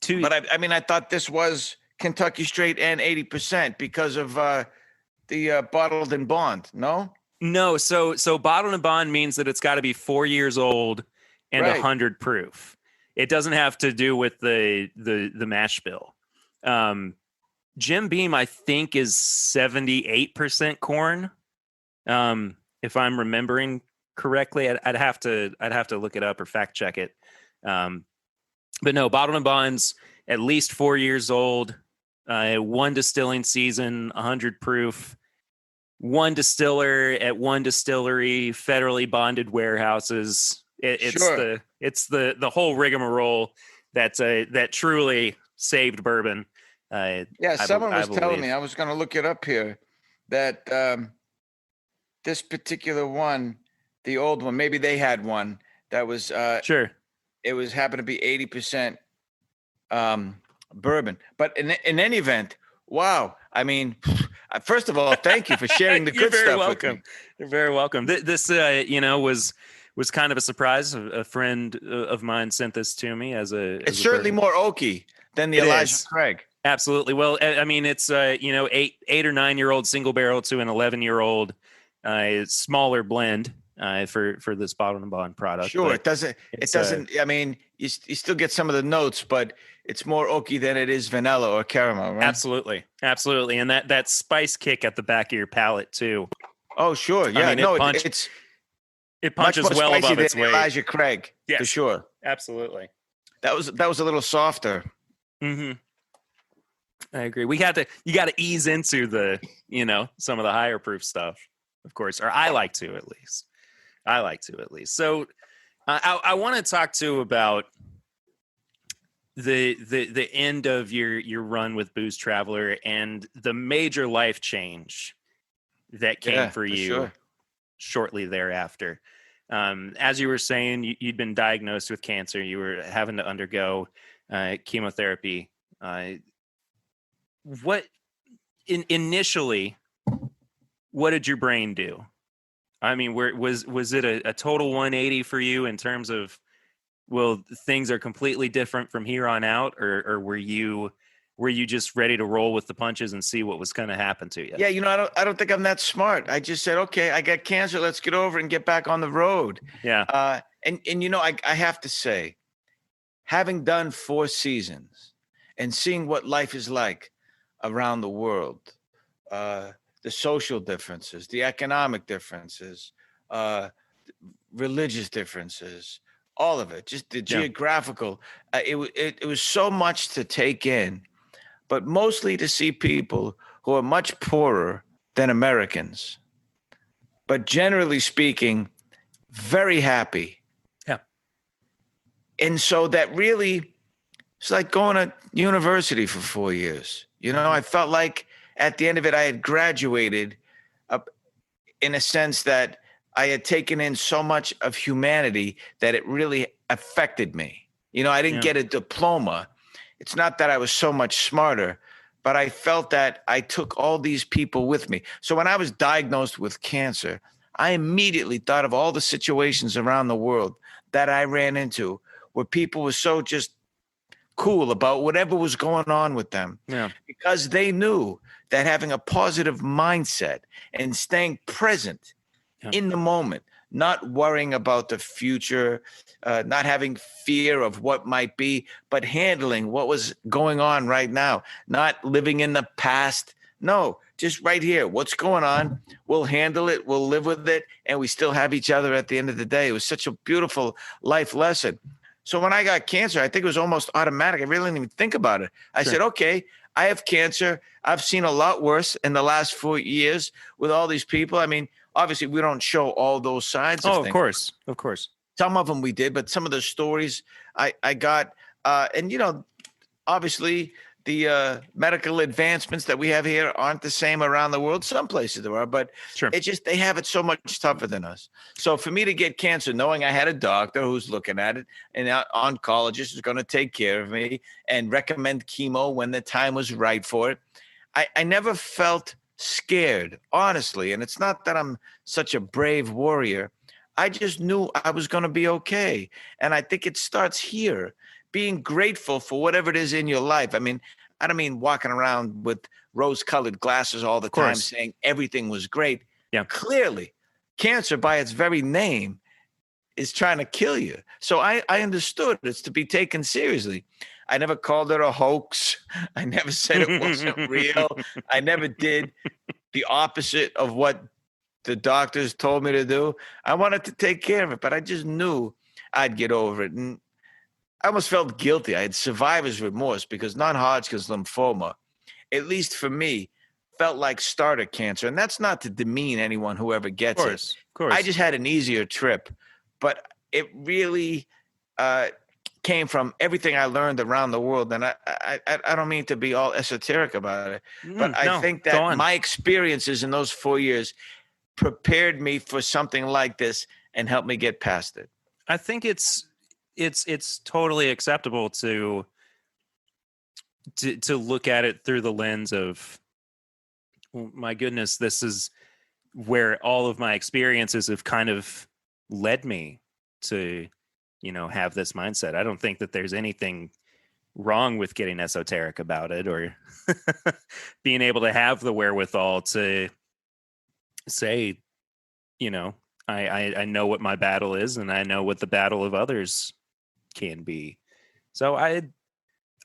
But I thought this was Kentucky Straight and 80% because of the bottled and bond. No. So bottled and bond means that it's got to be 4 years old and 100 proof. It doesn't have to do with the mash bill. Jim Beam, I think, is 78% corn. If I'm remembering correctly, I'd have to look it up or fact check it. But no, bottled and bonds at least 4 years old, 1 distilling season, 100 proof, 1 distiller at 1 distillery, federally bonded warehouses. It's the whole rigmarole that truly saved bourbon. Someone was telling me, I was going to look it up here, that this particular one, the old one, maybe they had one that was sure. It was happened to be 80% bourbon. But in any event, wow. I mean, first of all, thank you for sharing the good stuff with me. You're very welcome. This was kind of a surprise. A friend of mine sent this to me It's certainly more oaky than the Elijah Craig. Absolutely. Well, I mean, it's 8 or 9 year old single barrel to an 11-year-old smaller blend for this bottled and bond product. Sure, it doesn't. I mean, you still get some of the notes, but it's more oaky than it is vanilla or caramel, right? Absolutely, and that spice kick at the back of your palate too. Oh, sure, yeah. It punches well above its weight. Elijah Craig, yes, for sure. Absolutely. That was a little softer. Mm-hmm. I agree. You got to ease into the, some of the higher proof stuff, of course, or I like to at least. So I want to talk to about the end of your run with Booze Traveler and the major life change that came for you sure. shortly thereafter. As you were saying, you'd been diagnosed with cancer. You were having to undergo chemotherapy. Initially, what did your brain do? I mean, was it a total 180 for you in terms of, well, things are completely different from here on out, or were you just ready to roll with the punches and see what was going to happen to you? Yeah, I don't think I'm that smart. I just said, okay, I got cancer. Let's get over it and get back on the road. Yeah. And I have to say, having done 4 seasons and seeing what life is like around the world, the social differences, the economic differences, religious differences, all of it, just the geographical. It was so much to take in, but mostly to see people who are much poorer than Americans, but generally speaking, very happy. Yeah. And so that really, it's like going to university for 4 years. I felt like at the end of it, I had graduated in a sense that I had taken in so much of humanity that it really affected me. I didn't get a diploma. It's not that I was so much smarter, but I felt that I took all these people with me. So when I was diagnosed with cancer, I immediately thought of all the situations around the world that I ran into where people were so just cool about whatever was going on with them, because they knew that having a positive mindset and staying present in the moment, not worrying about the future, not having fear of what might be, but handling what was going on right now, not living in the past. No, just right here. What's going on? We'll handle it. We'll live with it. And we still have each other at the end of the day. It was such a beautiful life lesson. So when I got cancer, I think it was almost automatic. I really didn't even think about it. I said, okay, I have cancer. I've seen a lot worse in the last 4 years with all these people. I mean, obviously, we don't show all those sides of things. Of course. Some of them we did, but some of the stories I got, and obviously the medical advancements that we have here aren't the same around the world. Some places there are, but it's just they have it so much tougher than us. So for me to get cancer, knowing I had a doctor who's looking at it, and an oncologist is going to take care of me and recommend chemo when the time was right for it, I never felt scared, honestly. And it's not that I'm such a brave warrior. I just knew I was going to be okay. And I think it starts here, being grateful for whatever it is in your life. I mean, I don't mean walking around with rose-colored glasses all the time saying everything was great. Yeah. Clearly, cancer by its very name is trying to kill you. So I understood it's to be taken seriously. I never called it a hoax. I never said it wasn't real. I never did the opposite of what the doctors told me to do. I wanted to take care of it, but I just knew I'd get over it. And I almost felt guilty. I had survivor's remorse because non-Hodgkin's lymphoma, at least for me, felt like starter cancer. And that's not to demean anyone who ever gets it. Of course. I just had an easier trip, but it really came from everything I learned around the world. And I don't mean to be all esoteric about it, but I think that my experiences in those 4 years prepared me for something like this and helped me get past it. I think it's totally acceptable to look at it through the lens of, well, my goodness, this is where all of my experiences have kind of led me to, have this mindset. I don't think that there's anything wrong with getting esoteric about it or being able to have the wherewithal to say, I know what my battle is and I know what the battle of others can be. So I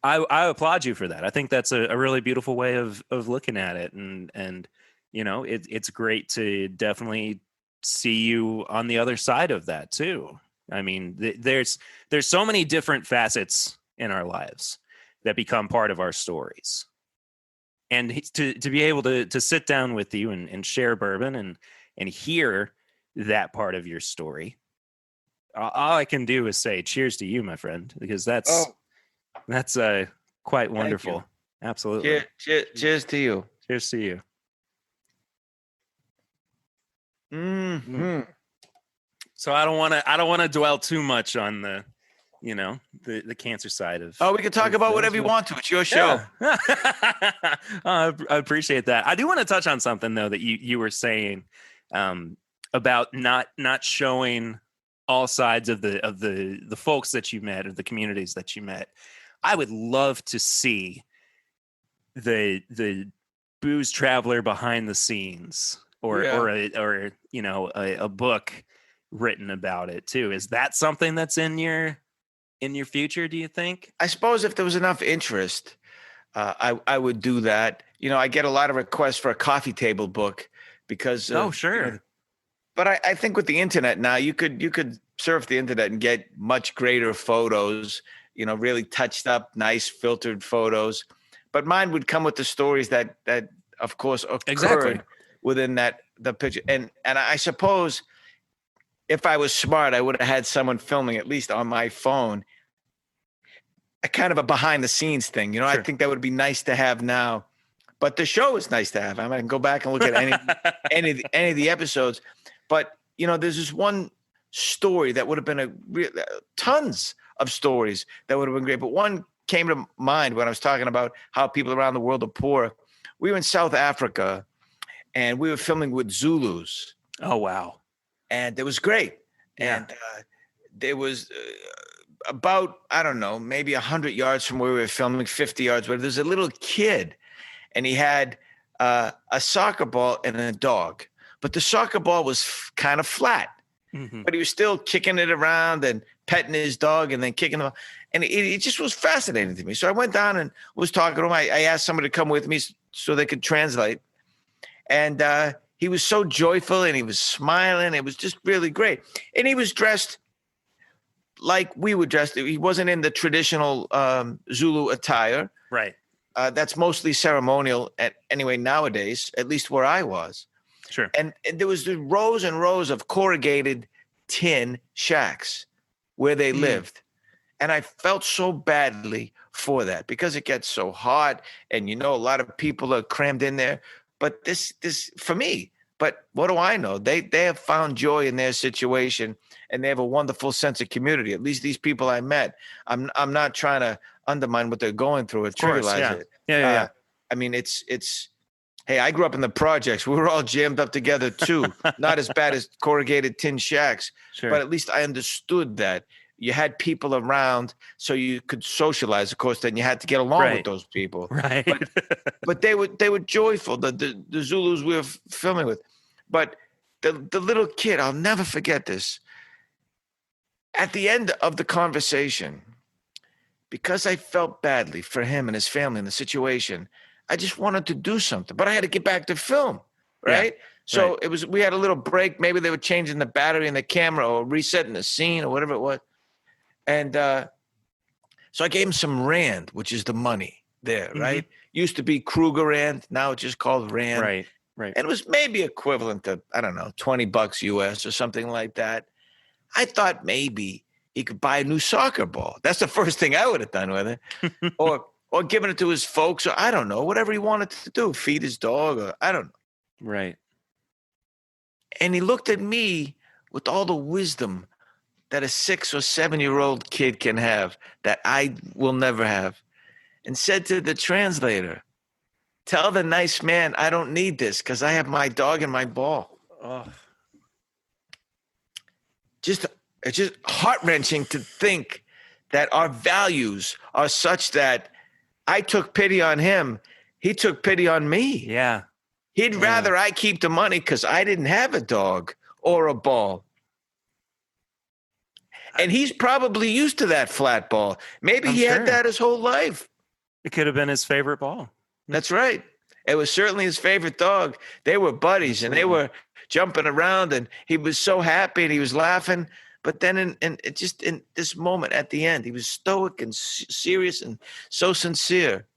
applaud you for that. I think that's a really beautiful way of looking at it. And it's great to definitely see you on the other side of that too. I mean, there's so many different facets in our lives that become part of our stories. And to be able to sit down with you and share bourbon and hear that part of your story, all I can do is say cheers to you, my friend, because that's quite wonderful. Absolutely. Cheers to you. Cheers to you. Mm-hmm. So I don't want to dwell too much on the cancer side of. Oh, we can talk about whatever you want to. It's your show. Yeah. I appreciate that. I do want to touch on something though that you were saying about not showing all sides of the folks that you met or the communities that you met. I would love to see the booze traveler behind the scenes or a book written about it too. Is that something that's in your future, do you think? I suppose if there was enough interest, I would do that. I get a lot of requests for a coffee table book because sure. But I think with the internet now, you could surf the internet and get much greater photos, really touched up, nice filtered photos. But mine would come with the stories that of course occurred within the picture. And I suppose if I was smart, I would have had someone filming, at least on my phone, a kind of a behind the scenes thing. Sure. I think that would be nice to have now. But the show is nice to have. I can go back and look at any of the episodes. But there's this one story that would have been tons of stories that would have been great. But one came to mind when I was talking about how people around the world are poor. We were in South Africa, and we were filming with Zulus. Oh wow! And it was great. Yeah. And there was about, I don't know, maybe 100 yards from where we were filming, 50 yards, where there's a little kid, and he had a soccer ball and a dog. But the soccer ball was kind of flat. Mm-hmm. But he was still kicking it around and petting his dog and then kicking him. And it just was fascinating to me. So I went down and was talking to him. I asked somebody to come with me so they could translate. And he was so joyful and he was smiling. It was just really great. And he was dressed like we were dressed. He wasn't in the traditional Zulu attire. Right. That's mostly ceremonial anyway nowadays, at least where I was. Sure. And there was the rows and rows of corrugated tin shacks where they lived. And I felt so badly for that because it gets so hot and, a lot of people are crammed in there. But this for me, but what do I know? They have found joy in their situation and they have a wonderful sense of community. At least these people I met. I'm not trying to undermine what they're going through or trivialize it. Yeah. I mean, it's hey, I grew up in the projects. We were all jammed up together too. Not as bad as corrugated tin shacks, sure. But at least I understood that you had people around so you could socialize. Of course, then you had to get along with those people. Right. But they were joyful, the Zulus we were filming with. But the little kid, I'll never forget this. At the end of the conversation, because I felt badly for him and his family and the situation, I just wanted to do something, but I had to get back to film, right? Yeah, so we had a little break. Maybe they were changing the battery in the camera or resetting the scene or whatever it was. And so I gave him some rand, which is the money there, right? Used to be Kruger rand. Now it's just called rand. Right. And it was maybe equivalent to, I don't know, $20 US or something like that. I thought maybe he could buy a new soccer ball. That's the first thing I would have done with it. Or giving it to his folks, or I don't know, whatever he wanted to do, feed his dog, or I don't know. Right. And he looked at me with all the wisdom that a 6 or 7-year-old kid can have that I will never have, and said to the translator, "Tell the nice man I don't need this because I have my dog and my ball." Oh. It's just heart-wrenching to think that our values are such that I took pity on him. He took pity on me. Yeah. He'd rather I keep the money because I didn't have a dog or a ball. And he's probably used to that flat ball. Maybe he had that his whole life. It could have been his favorite ball. That's right. It was certainly his favorite dog. They were buddies and they were jumping around and he was so happy and he was laughing. But then in this moment at the end, he was stoic and serious and so sincere.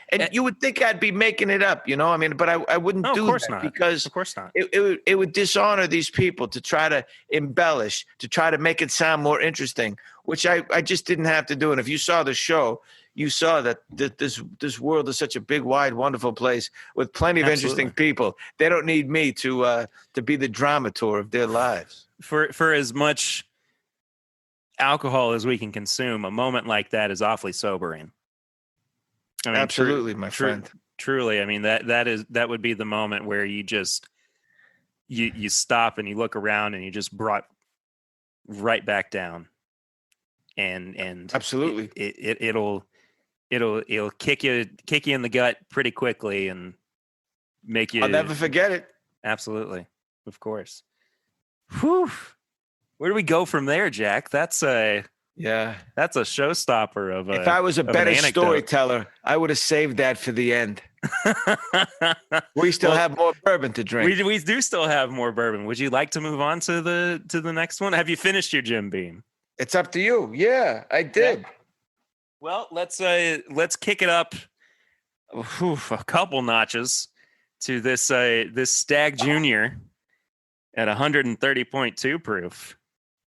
And you would think I'd be making it up, you know? I mean, but I wouldn't do that because of course not. It would dishonor these people to try to embellish, to try to make it sound more interesting, which I just didn't have to do. And if you saw the show, you saw that this world is such a big, wide, wonderful place with plenty of interesting people. They don't need me to be the dramaturg of their lives. For as much alcohol as we can consume, a moment like that is awfully sobering. I mean, absolutely, my friend. Truly, I mean that would be the moment where you just you stop and you look around and you just brought right back down, and absolutely, it'll kick you in the gut pretty quickly and make you. I'll never forget it. Absolutely, of course. Whew. Where do we go from there, Jack? That's a showstopper of if I was a better storyteller, I would have saved that for the end. We still have more bourbon to drink. We do still have more bourbon. Would you like to move on to the next one? Have you finished your Jim Beam? It's up to you. Yeah, I did. Yeah. Well, let's kick it up a couple notches to this Stag Junior at 130.2 proof.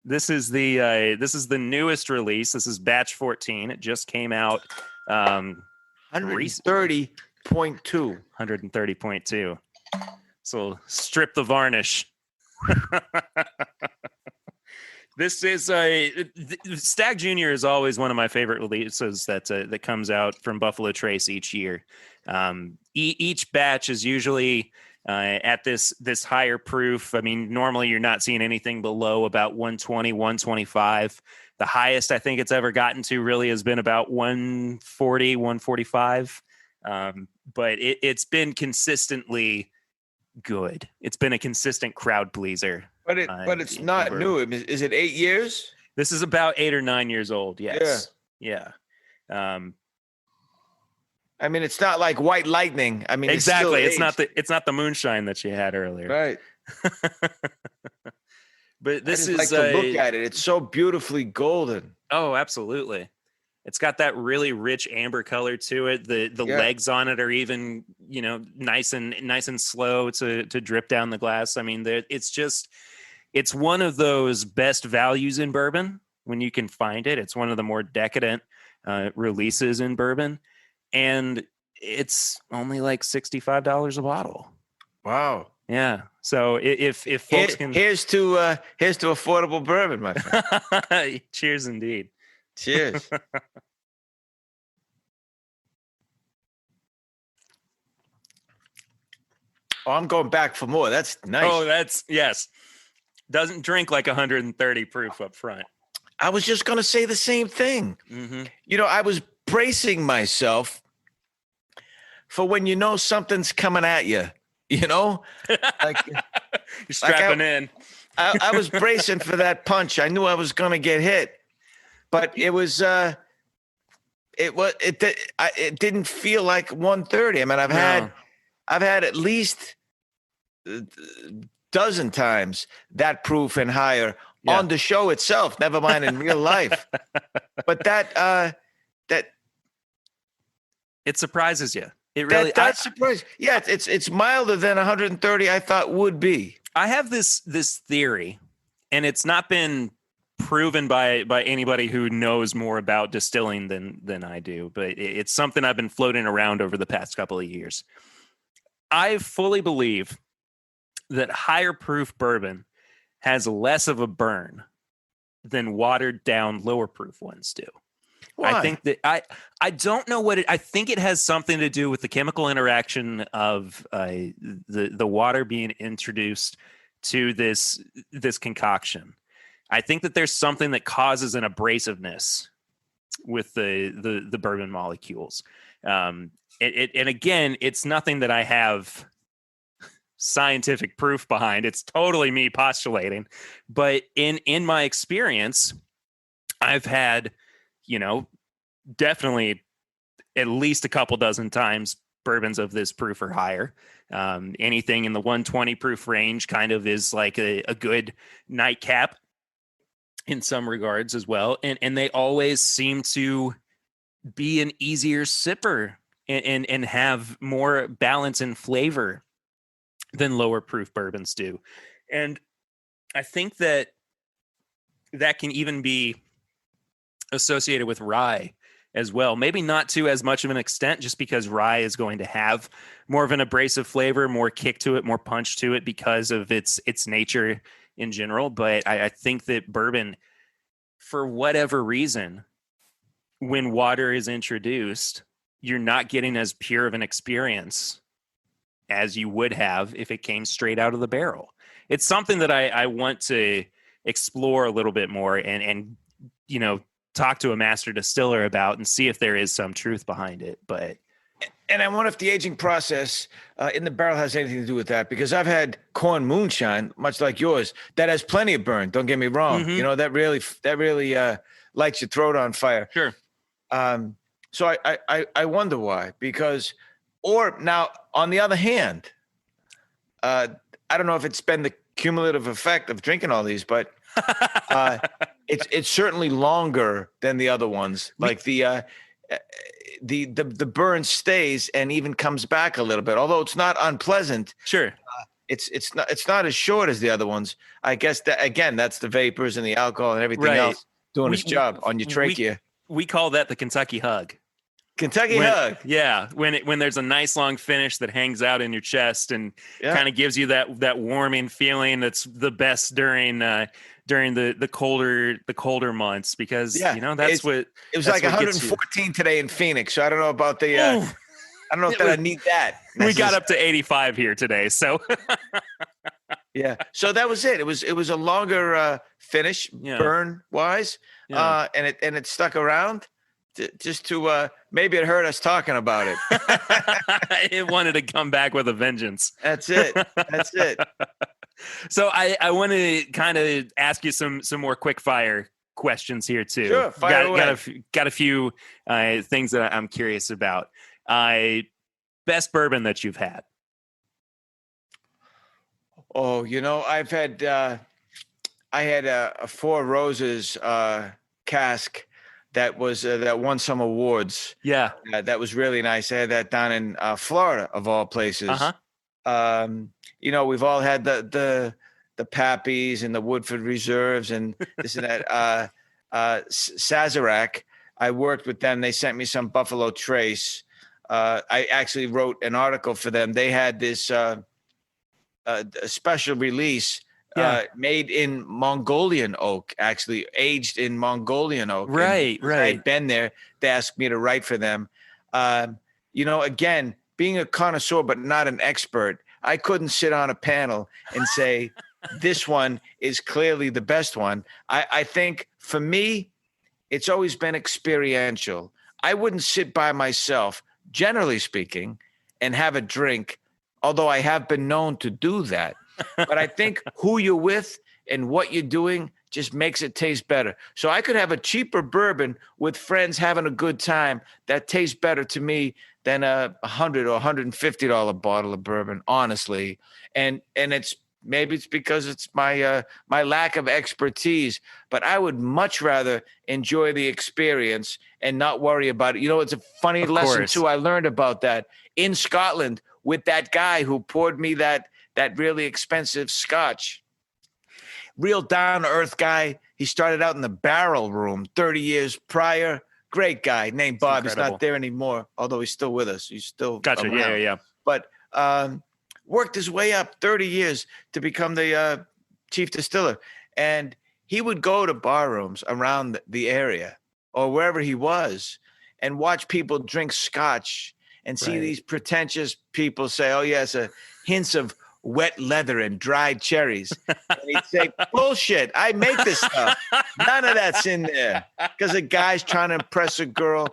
This is the newest release. This is batch 14. It just came out 130.2. 130.2. So strip the varnish. This is Stag Junior is always one of my favorite releases that comes out from Buffalo Trace each year. Each batch is usually at this higher proof. I mean, normally you're not seeing anything below about 120, 125. The highest I think it's ever gotten to really has been about 140, 145. But it's been consistently good. It's been a consistent crowd pleaser. But it's not new. Is it 8 years? This is about 8 or 9 years old. Yes. Yeah. I mean, it's not like White Lightning. I mean, exactly. It's not the moonshine that you had earlier. Right. But this is like to look at it. It's so beautifully golden. Oh, absolutely. It's got that really rich amber color to it. The legs on it are even, nice and slow to drip down the glass. I mean, it's one of those best values in bourbon when you can find it. It's one of the more decadent releases in bourbon. And it's only like $65 a bottle. Wow. Yeah. So if folks can, here's to affordable bourbon, my friend. Cheers, indeed. Cheers. Oh, I'm going back for more. That's nice. Oh, yes. Doesn't drink like 130 proof up front. I was just going to say the same thing. Mm-hmm. I was bracing myself for when something's coming at you, like you're strapping in. I was bracing for that punch. I knew I was going to get hit, but it didn't feel like 130. I mean, I've had at least a dozen times that proof and higher on the show itself, never mind in real life. But that it surprises you. It really that surprised. Yeah, it's milder than 130 I thought would be. I have this theory, and it's not been proven by anybody who knows more about distilling than I do, but it's something I've been floating around over the past couple of years. I fully believe that higher proof bourbon has less of a burn than watered down lower proof ones do. Why? I think that I don't know what I think it has something to do with the chemical interaction of the water being introduced to this concoction. I think that there's something that causes an abrasiveness with the bourbon molecules. And again, it's nothing that I have scientific proof behind. It's totally me postulating. But in my experience, I've had, definitely at least a couple dozen times bourbons of this proof or higher. Anything in the 120 proof range kind of is like a good nightcap. in some regards as well. And they always seem to be an easier sipper and have more balance and flavor than lower proof bourbons do. And I think that can even be associated with rye as well. Maybe not to as much of an extent, just because rye is going to have more of an abrasive flavor, more kick to it, more punch to it because of its nature in general. But I think that bourbon, for whatever reason, when water is introduced, you're not getting as pure of an experience as you would have if it came straight out of the barrel. It's something that I want to explore a little bit more and talk to a master distiller about and see if there is some truth behind it. But And I wonder if the aging process in the barrel has anything to do with that, because I've had corn moonshine, much like yours, that has plenty of burn. Don't get me wrong. Mm-hmm. That really lights your throat on fire. Sure. So I wonder why, or now on the other hand, I don't know if it's been the cumulative effect of drinking all these, but it's certainly longer than the other ones. Like the burn stays and even comes back a little bit, although it's not unpleasant. Sure. It's not as short as the other ones. I guess that, again, that's the vapors and the alcohol and everything else doing its job on your trachea. We call that the Kentucky hug. Hug. Yeah, when there's a nice long finish that hangs out in your chest and kind of gives you that warming feeling that's the best during the colder months, because that's what it was like 114 today in Phoenix. So I don't know about the I don't know if I need that. We got up to 85 here today, so yeah. So that was it. It was a longer finish burn wise, and it stuck around. Just to maybe it hurt us talking about it. It wanted to come back with a vengeance. That's it. So I want to kind of ask you some more quick fire questions here too. Sure, fire away. Got a few things that I'm curious about. Best bourbon that you've had? Oh, I've had I had a Four Roses cask that won some awards. Yeah. That was really nice. I had that down in Florida, of all places. We've all had the Pappies and the Woodford Reserves and this and that. Sazerac, I worked with them. They sent me some Buffalo Trace. I actually wrote an article for them. They had this a special release made in Mongolian oak, actually aged in Mongolian oak. Right. I'd been there. They asked me to write for them. Again, being a connoisseur but not an expert, I couldn't sit on a panel and say this one is clearly the best one. I think for me, it's always been experiential. I wouldn't sit by myself, generally speaking, and have a drink, although I have been known to do that. But I think who you're with and what you're doing just makes it taste better. So I could have a cheaper bourbon with friends having a good time that tastes better to me than a $100 or $150 bottle of bourbon, honestly. And maybe it's because it's my lack of expertise, but I would much rather enjoy the experience and not worry about it. It's a funny lesson too. I learned about that in Scotland with that guy who poured me that really expensive scotch. Real down-to-earth guy. He started out in the barrel room 30 years prior. Great guy named Bob. He's not there anymore, although he's still with us. He's still gotcha. Around. Yeah. But worked his way up 30 years to become the chief distiller. And he would go to bar rooms around the area or wherever he was and watch people drink scotch and see these pretentious people say, oh, yes, hints of wet leather and dried cherries. And he'd say, bullshit, I make this stuff. None of that's in there. Because a guy's trying to impress a girl.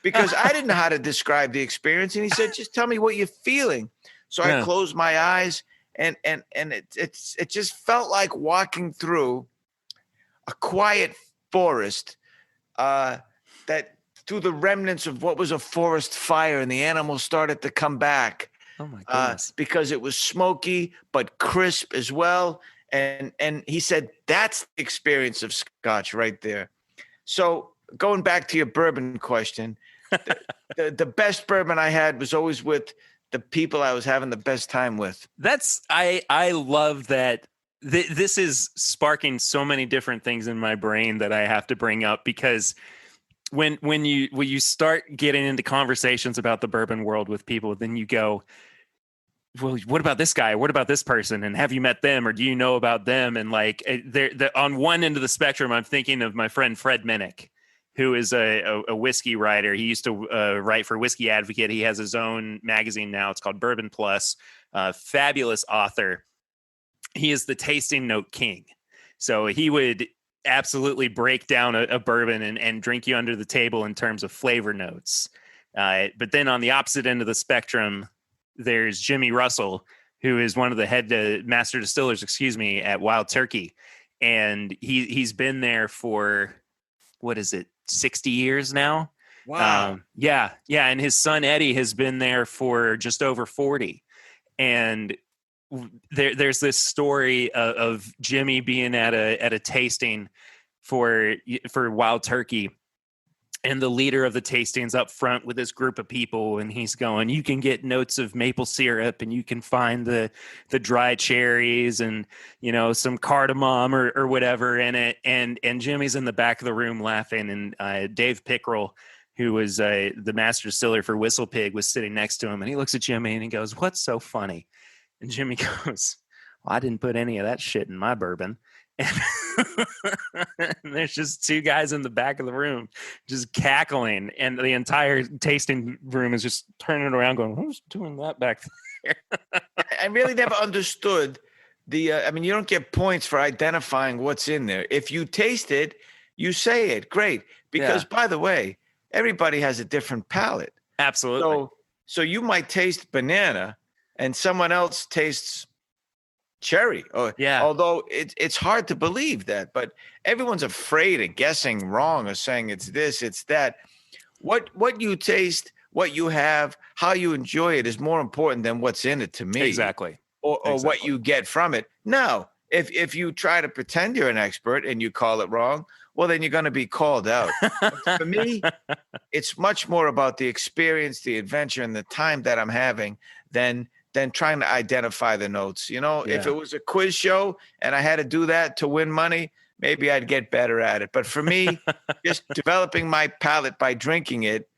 Because I didn't know how to describe the experience. And he said, just tell me what you're feeling. So I closed my eyes and it just felt like walking through a quiet forest that through the remnants of what was a forest fire, and the animals started to come back. Oh my goodness. Because it was smoky but crisp as well, And he said that's the experience of Scotch right there. So going back to your bourbon question, the best bourbon I had was always with the people I was having the best time with. I love that. This is sparking so many different things in my brain that I have to bring up, because when you start getting into conversations about the bourbon world with people, then you go, well, what about this guy? What about this person? And have you met them, or do you know about them? And like, they're on one end of the spectrum, I'm thinking of my friend Fred Minnick, who is a whiskey writer. He used to write for Whiskey Advocate. He has his own magazine now. It's called Bourbon Plus. Fabulous author. He is the tasting note king. So he would absolutely break down a bourbon and drink you under the table in terms of flavor notes. But then on the opposite end of the spectrum, there's Jimmy Russell, who is one of the head master distillers, at Wild Turkey. And he's been there for, 60 years now? Wow. Yeah. And his son, Eddie, has been there for just over 40. And there's this story of Jimmy being at a tasting for Wild Turkey, and the leader of the tastings up front with this group of people, and he's going, you can get notes of maple syrup, and you can find the dry cherries, and some cardamom or whatever in it, and Jimmy's in the back of the room laughing, and Dave Pickrell, who was the master distiller for Whistle Pig, was sitting next to him, and he looks at Jimmy and he goes, what's so funny? And Jimmy goes, well, I didn't put any of that shit in my bourbon. And there's just two guys in the back of the room just cackling, and the entire tasting room is just turning around going, who's doing that back there? I really never understood you don't get points for identifying what's in there. If you taste it, you say it. Great. Because by the way, everybody has a different palate. Absolutely. So you might taste banana and someone else tastes cherry. Although it's hard to believe that, but everyone's afraid of guessing wrong or saying it's this, it's that. What you taste, what you have, how you enjoy it is more important than what's in it to me. Exactly. Or what you get from it. Now, if you try to pretend you're an expert and you call it wrong, well, then you're going to be called out. For me, it's much more about the experience, the adventure, and the time that I'm having than trying to identify the notes. If it was a quiz show and I had to do that to win money, maybe I'd get better at it. But for me, just developing my palate by drinking it,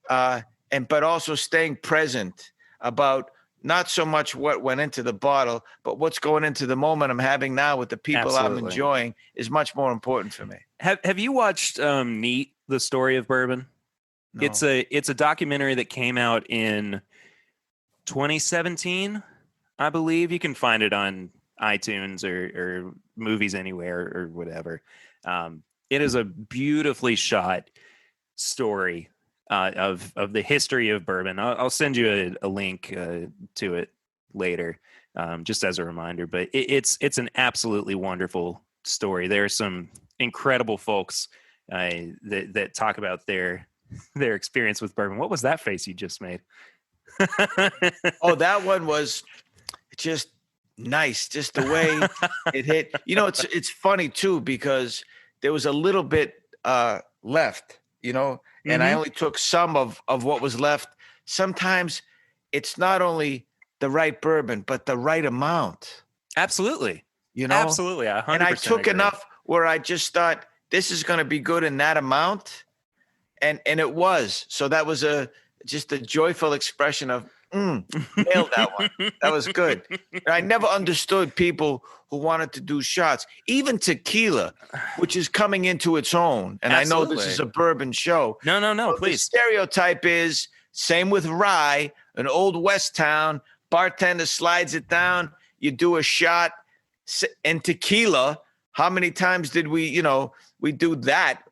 but also staying present about not so much what went into the bottle, but what's going into the moment I'm having now with the people I'm enjoying is much more important for me. Have you watched Neat, the Story of Bourbon? No. It's a documentary that came out in 2017, I believe. You can find it on iTunes or Movies Anywhere or whatever. It is a beautifully shot story of the history of bourbon. I'll send you a link to it later, just as a reminder. But it's an absolutely wonderful story. There are some incredible folks that talk about their experience with bourbon. What was that face you just made? Oh, that one was just nice, just the way it hit. It's funny too, because there was a little bit left, and I only took some of what was left. Sometimes it's not only the right bourbon, but the right amount. Absolutely. Absolutely. 100% and I took agree. enough where I just thought this is going to be good in that amount. And it was. So that was just a joyful expression of, nailed that one. That was good. I never understood people who wanted to do shots, even tequila, which is coming into its own. And Absolutely. I know this is a bourbon show. No, So please. the stereotype is same with rye, an old West town, bartender slides it down, you do a shot, and tequila. How many times did we do that?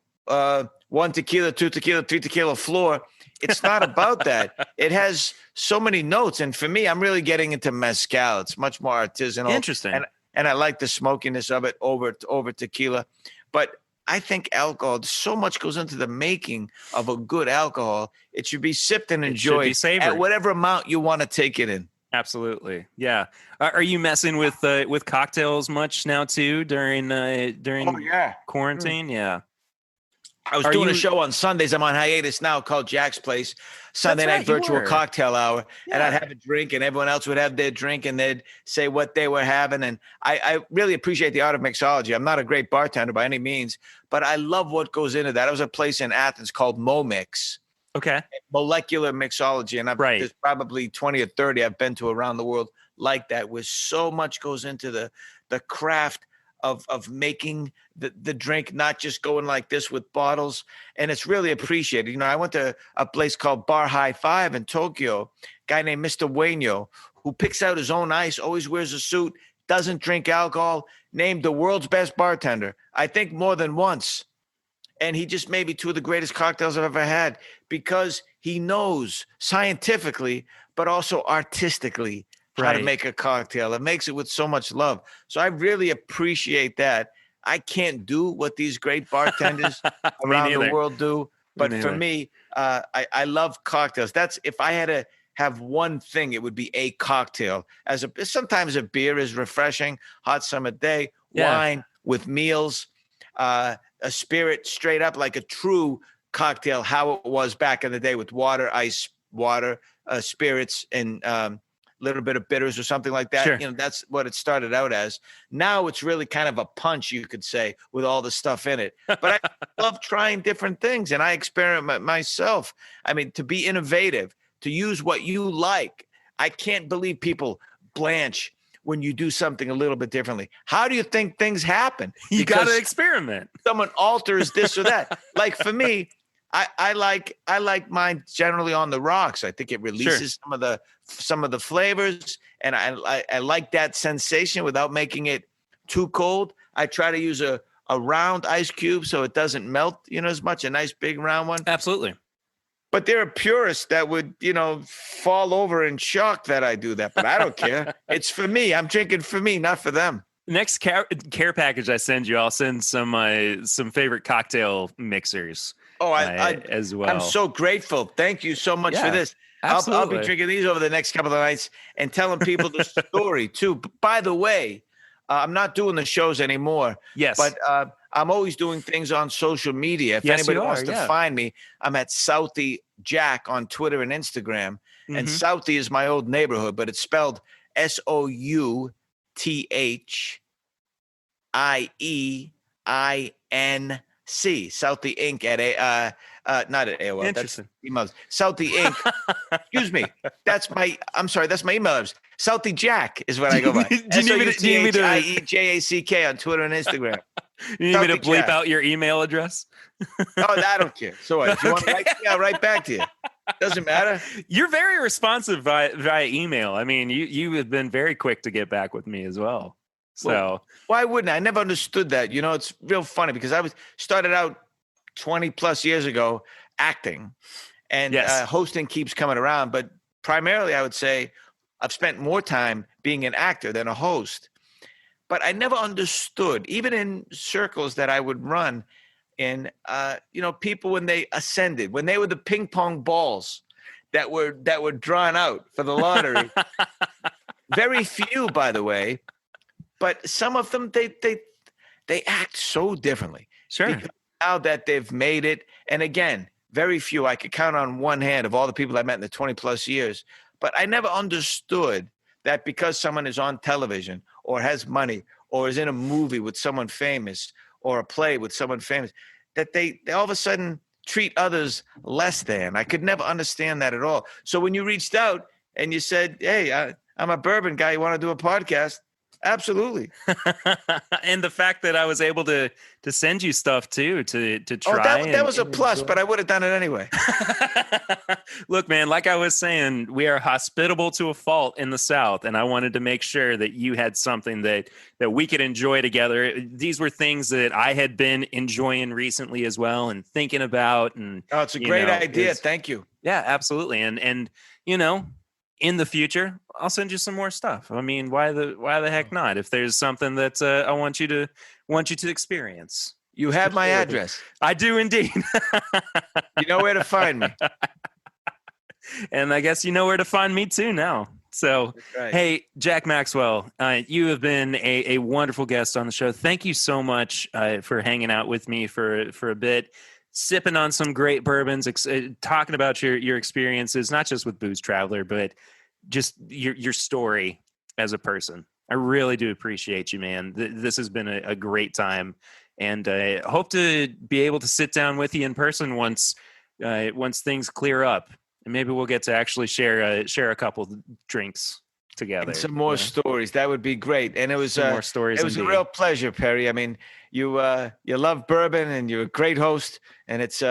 1 tequila, 2 tequila, 3 tequila floor. It's not about that. It has so many notes. And for me, I'm really getting into mezcal. It's much more artisanal. Interesting. And I like the smokiness of it over tequila. But I think alcohol, so much goes into the making of a good alcohol. It should be sipped and enjoyed savored at whatever amount you want to take it in. Absolutely. Yeah. Are you messing with cocktails much now too during Oh yeah. quarantine? Yeah. I was Are doing a you? show on Sundays. I'm on hiatus now called Jack's Place, That's Sunday night right. You virtual were. cocktail hour. And I'd Yeah. have a drink and everyone else would have their drink and they'd say what they were having. And I really appreciate the art of mixology. I'm not a great bartender by any means, but I love what goes into that. There was a place in Athens called Momix, Okay. molecular mixology. And Right. there's probably 20 or 30 I've been to around the world like that, where so much goes into the craft of making the drink, not just going like this with bottles. And it's really appreciated. You know, I went to a place called Bar High Five in Tokyo, guy named Mr. Ueno, who picks out his own ice, always wears a suit, doesn't drink alcohol, named the world's best bartender, I think more than once. And he just made me two of the greatest cocktails I've ever had because he knows scientifically, but also artistically how to Right. make a cocktail. It makes it with so much love. So I really appreciate that. I can't do what these great bartenders around the neither. world do. But for neither. me, I love cocktails. That's if I had to have one thing, it would be a cocktail. Sometimes a beer is refreshing, hot summer day, Yeah. wine with meals, a spirit straight up like a true cocktail, how it was back in the day with water, ice, water, spirits, and little bit of bitters or something like that. Sure. You know, that's what it started out as. Now it's really kind of a punch, you could say, with all the stuff in it. But I love trying different things and I experiment myself. I mean, to be innovative, to use what you like. I can't believe people blanch when you do something a little bit differently. How do you think things happen? You got to Because experiment. someone alters this or that. Like for me, I like mine generally on the rocks. I think it releases some of the flavors, and I like that sensation without making it too cold. I try to use a round ice cube so it doesn't melt, as much, a nice big round one. Absolutely. But there are purists that would, fall over in shock that I do that. But I don't care. It's for me. I'm drinking for me, not for them. Next care package I send you, I'll send some favorite cocktail mixers. Oh, as well. I'm so grateful. Thank you so much for this. Absolutely. I'll be drinking these over the next couple of nights and telling people the story too. By the way, I'm not doing the shows anymore. Yes. But I'm always doing things on social media. If Yes, anybody you wants are, to yeah. find me, I'm at Southie Jack on Twitter and Instagram. And Southie is my old neighborhood, but it's spelled SOUTHIEINC. Southie Inc. at not at AOL. Interesting. That's emails. Southie Inc. Excuse me. That's my email address. Southie Jack is what I go by. Do you need me to SOUTHIEJACK on Twitter and Instagram. you need me to Southie bleep Jack. out your email address? Oh, I don't care. So what? If you want to write, I'll write back to you. Doesn't matter. You're very responsive via email. I mean, you have been very quick to get back with me as well. So Well, why wouldn't I? I never understood that. It's real funny because I started out 20 plus years ago acting, and Yes. hosting keeps coming around. But primarily, I would say I've spent more time being an actor than a host. But I never understood, even in circles that I would run in, people when they ascended, when they were the ping pong balls that were drawn out for the lottery. Very few, by the way. But some of them, they act so differently. sure. Because now that they've made it, and again, very few. I could count on one hand of all the people I met in the 20 plus years. But I never understood that because someone is on television or has money or is in a movie with someone famous or a play with someone famous, that they all of a sudden treat others less than. I could never understand that at all. So when you reached out and you said, hey, I'm a bourbon guy, you want to do a podcast? Absolutely. And the fact that I was able to send you stuff too to try. Oh, that was a plus, but I would have done it anyway. Look, man, like I was saying, we are hospitable to a fault in the South, and I wanted to make sure that you had something that we could enjoy together. These were things that I had been enjoying recently as well, and thinking about. And Oh, it's a great idea. Thank you. Yeah, absolutely. And in the future, I'll send you some more stuff. I mean, why the heck not? If there's something that I want you to experience. You have my address. I do indeed. You know where to find me. And I guess you know where to find me too now. So, right. hey, Jack Maxwell, you have been a wonderful guest on the show. Thank you so much for hanging out with me for a bit, sipping on some great bourbons, talking about your experiences, not just with Booze Traveler, but just your story as a person. I really do appreciate you, man. This has been a great time, and I hope to be able to sit down with you in person once things clear up. And maybe we'll get to actually share a couple drinks together. And some more stories. That would be great. And it was more stories. It was a real pleasure, Perry. I mean, you love bourbon, and you're a great host. And it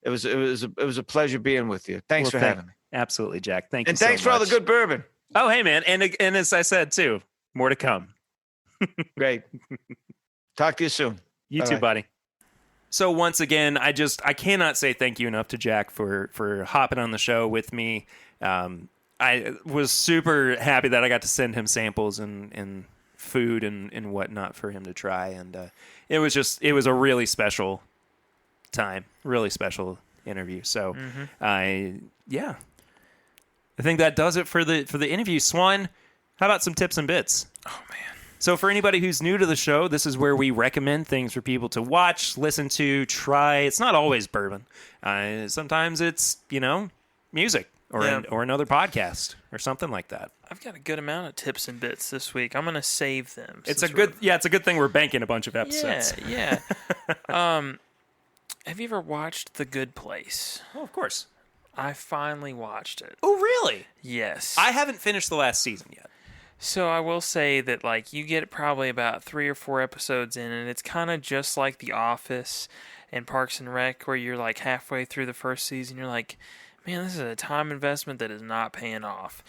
was a pleasure being with you. Thanks for having me. Absolutely, Jack. Thank you. And thanks for all the good bourbon. Oh, hey, man. And as I said too, more to come. Great. Talk to you soon. You Bye-bye. too, buddy. So once again, I cannot say thank you enough to Jack for hopping on the show with me. I was super happy that I got to send him samples and food and whatnot for him to try, and it was a really special time, really special interview. So I think that does it for the interview. Swan, how about some tips and bits? Oh man. So for anybody who's new to the show, this is where we recommend things for people to watch, listen to, try. It's not always bourbon. Sometimes it's, music or another podcast or something like that. I've got a good amount of tips and bits this week. I'm going to save them. It's a good thing we're banking a bunch of episodes. Yeah. Have you ever watched The Good Place? Oh, of course. I finally watched it. Oh, really? Yes. I haven't finished the last season yet. So I will say that, you get probably about 3 or 4 episodes in, and it's kind of just like The Office and Parks and Rec, where you're halfway through the first season, you're like, man, this is a time investment that is not paying off.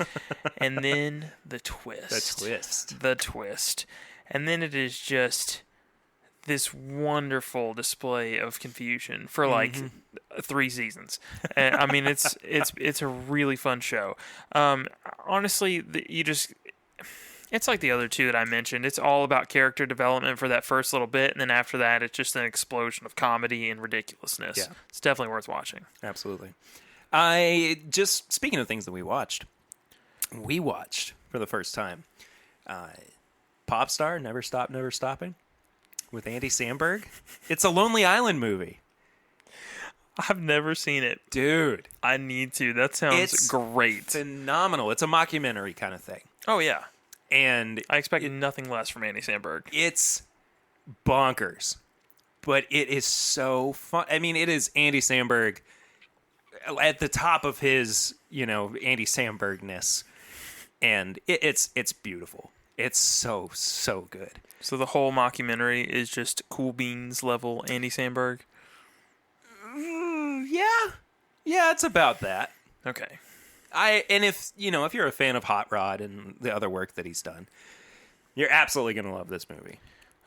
And then the twist. The twist. And then it is just this wonderful display of confusion for 3 seasons. I mean, it's a really fun show. Honestly, it's like the other two that I mentioned. It's all about character development for that first little bit, and then after that, it's just an explosion of comedy and ridiculousness. Yeah. It's definitely worth watching. Absolutely. Speaking of things that we watched for the first time, Popstar, Never Stop, Never Stopping, with Andy Samberg. It's a Lonely Island movie. I've never seen it. Dude. I need to. That sounds great. Phenomenal. It's a mockumentary kind of thing. Oh, yeah. And I expect nothing less from Andy Samberg. It's bonkers, but it is so fun. I mean, it is Andy Samberg at the top of his, Andy Sambergness, and it's beautiful. It's so good. So the whole mockumentary is just Cool Beans level Andy Samberg? Yeah, it's about that. Okay. If you're a fan of Hot Rod and the other work that he's done, you're absolutely going to love this movie.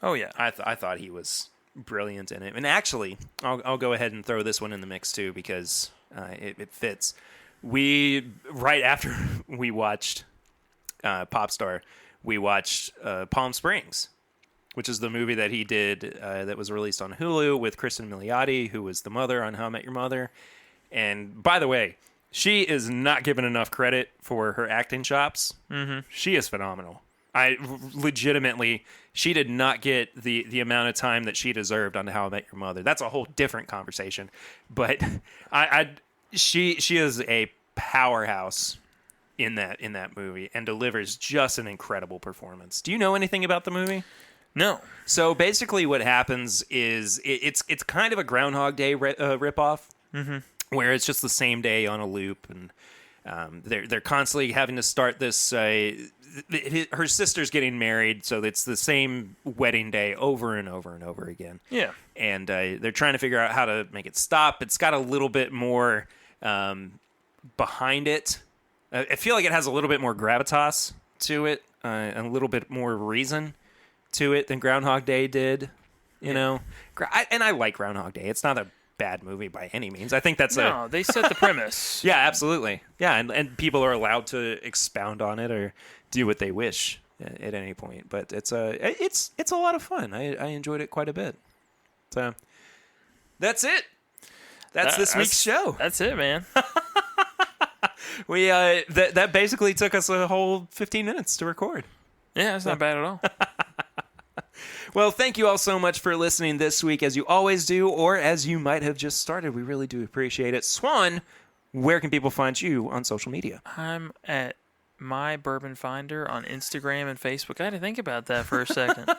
Oh yeah, I thought he was brilliant in it. And actually, I'll go ahead and throw this one in the mix too because it fits. Right after we watched Popstar, we watched Palm Springs, which is the movie that he did that was released on Hulu with Kristen Milioti, who was the mother on How I Met Your Mother. And by the way, she is not given enough credit for her acting chops. Mm-hmm. She is phenomenal. She did not get the amount of time that she deserved on How I Met Your Mother. That's a whole different conversation. But she is a powerhouse in that movie and delivers just an incredible performance. Do you know anything about the movie? No. So basically, what happens is it's kind of a Groundhog Day ripoff. Mm-hmm. Where it's just the same day on a loop, and they're constantly having to start this. Her sister's getting married, so it's the same wedding day over and over and over again. Yeah, and they're trying to figure out how to make it stop. It's got a little bit more behind it. I feel like it has a little bit more gravitas to it, and a little bit more reason to it than Groundhog Day did. And I like Groundhog Day. It's not a bad movie by any means. I think that's they set the premise. Yeah, absolutely. Yeah, and people are allowed to expound on it or do what they wish at any point. But it's a lot of fun. I enjoyed it quite a bit. So that's it. That's this week's show. That's it, man. We that basically took us a whole 15 minutes to record. Yeah, it's not bad at all. Well, thank you all so much for listening this week, as you always do, or as you might have just started. We really do appreciate it. Swan, where can people find you on social media? I'm at My Bourbon Finder on Instagram and Facebook. I had to think about that for a second.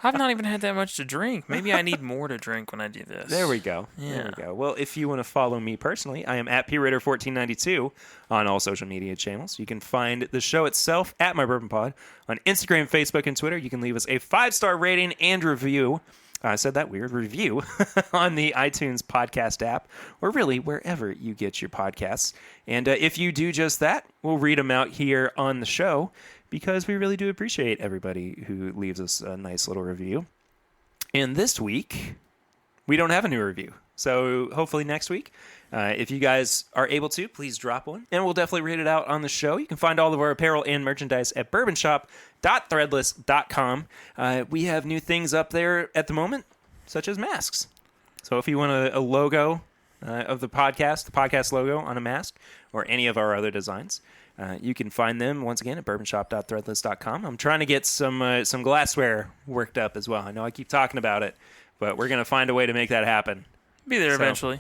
I've not even had that much to drink. Maybe I need more to drink when I do this. There we go. Yeah. There we go. Well, if you want to follow me personally, I am at PRitter1492 on all social media channels. You can find the show itself at My Bourbon Pod on Instagram, Facebook, and Twitter. You can leave us a 5-star rating and review. I said that weird, review on the iTunes podcast app, or really wherever you get your podcasts. And if you do just that, we'll read them out here on the show, because we really do appreciate everybody who leaves us a nice little review. And this week, we don't have a new review. So hopefully next week, if you guys are able to, please drop one, and we'll definitely read it out on the show. You can find all of our apparel and merchandise at bourbonshop.threadless.com. We have new things up there at the moment, such as masks. So if you want a logo of the podcast logo on a mask, or any of our other designs, you can find them, once again, at bourbonshop.threadless.com. I'm trying to get some glassware worked up as well. I know I keep talking about it, but we're going to find a way to make that happen. Be there eventually.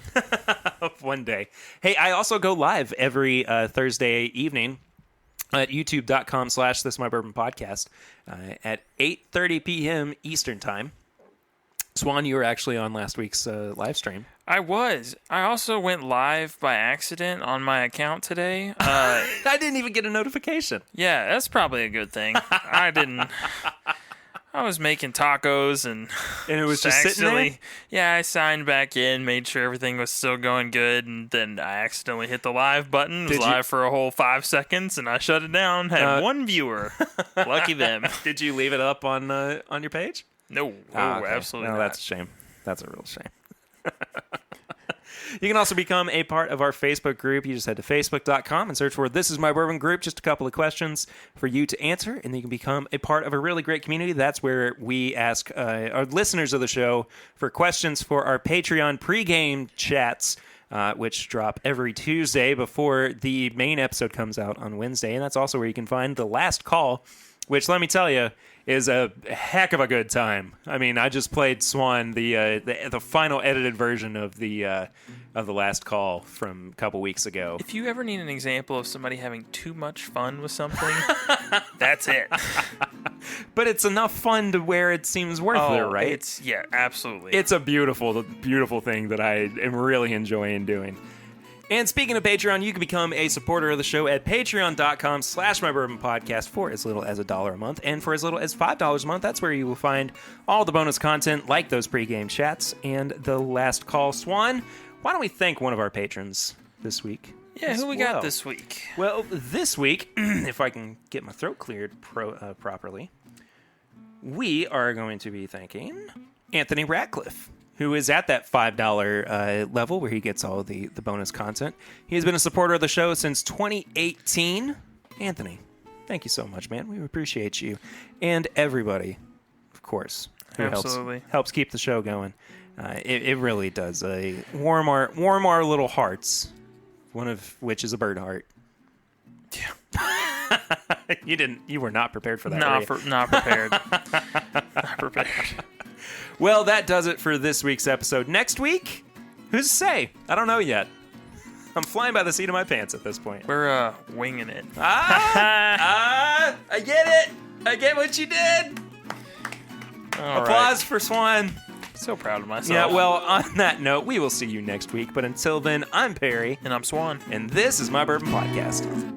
One day. Hey, I also go live every Thursday evening at youtube.com/thismybourbonpodcast at 8:30 p.m. Eastern Time. Swan, you were actually on last week's live stream. I was. I also went live by accident on my account today. I didn't even get a notification. Yeah, that's probably a good thing. I didn't. I was making tacos and it was just sitting there? Yeah, I signed back in, made sure everything was still going good, and then I accidentally hit the live button. It was live for a whole 5 seconds, and I shut it down. Had one viewer. Lucky them. Did you leave it up on your page? No. Okay. Absolutely not. That's a shame. That's a real shame. You can also become a part of our Facebook group. You just head to facebook.com and search for This Is My Bourbon Group. Just a couple of questions for you to answer, and then you can become a part of a really great community. That's where we ask our listeners of the show for questions for our Patreon pregame chats, which drop every Tuesday before the main episode comes out on Wednesday. And that's also where you can find The Last Call, which, let me tell you, is a heck of a good time. I mean, I just played Swan, the final edited version of the Last Call from a couple weeks ago. If you ever need an example of somebody having too much fun with something, that's it. But it's enough fun to where it seems worth it, right? Yeah, absolutely. It's a beautiful, beautiful thing that I am really enjoying doing. And speaking of Patreon, you can become a supporter of the show at patreon.com/mybourbonpodcast for as little as $1 a month. And for as little as $5 a month, that's where you will find all the bonus content like those pregame chats and the Last Call. Swan, why don't we thank one of our patrons this week? Yeah, who we got this week? Well, this week, if I can get my throat cleared properly, we are going to be thanking Anthony Ratcliffe, who is at that $5 level where he gets all the bonus content. He has been a supporter of the show since 2018. Anthony, thank you so much, man. We appreciate you. And everybody, of course, who helps keep the show going. It really does warm our little hearts, one of which is a bird heart. Yeah. You were not prepared for that. Not prepared. Not prepared. Well, that does it for this week's episode. Next week, who's to say? I don't know yet. I'm flying by the seat of my pants at this point. We're winging it. I get it. I get what you did. Applause for Swan. So proud of myself. Yeah, well, on that note, we will see you next week. But until then, I'm Perry. And I'm Swan. And this is My Bourbon Podcast.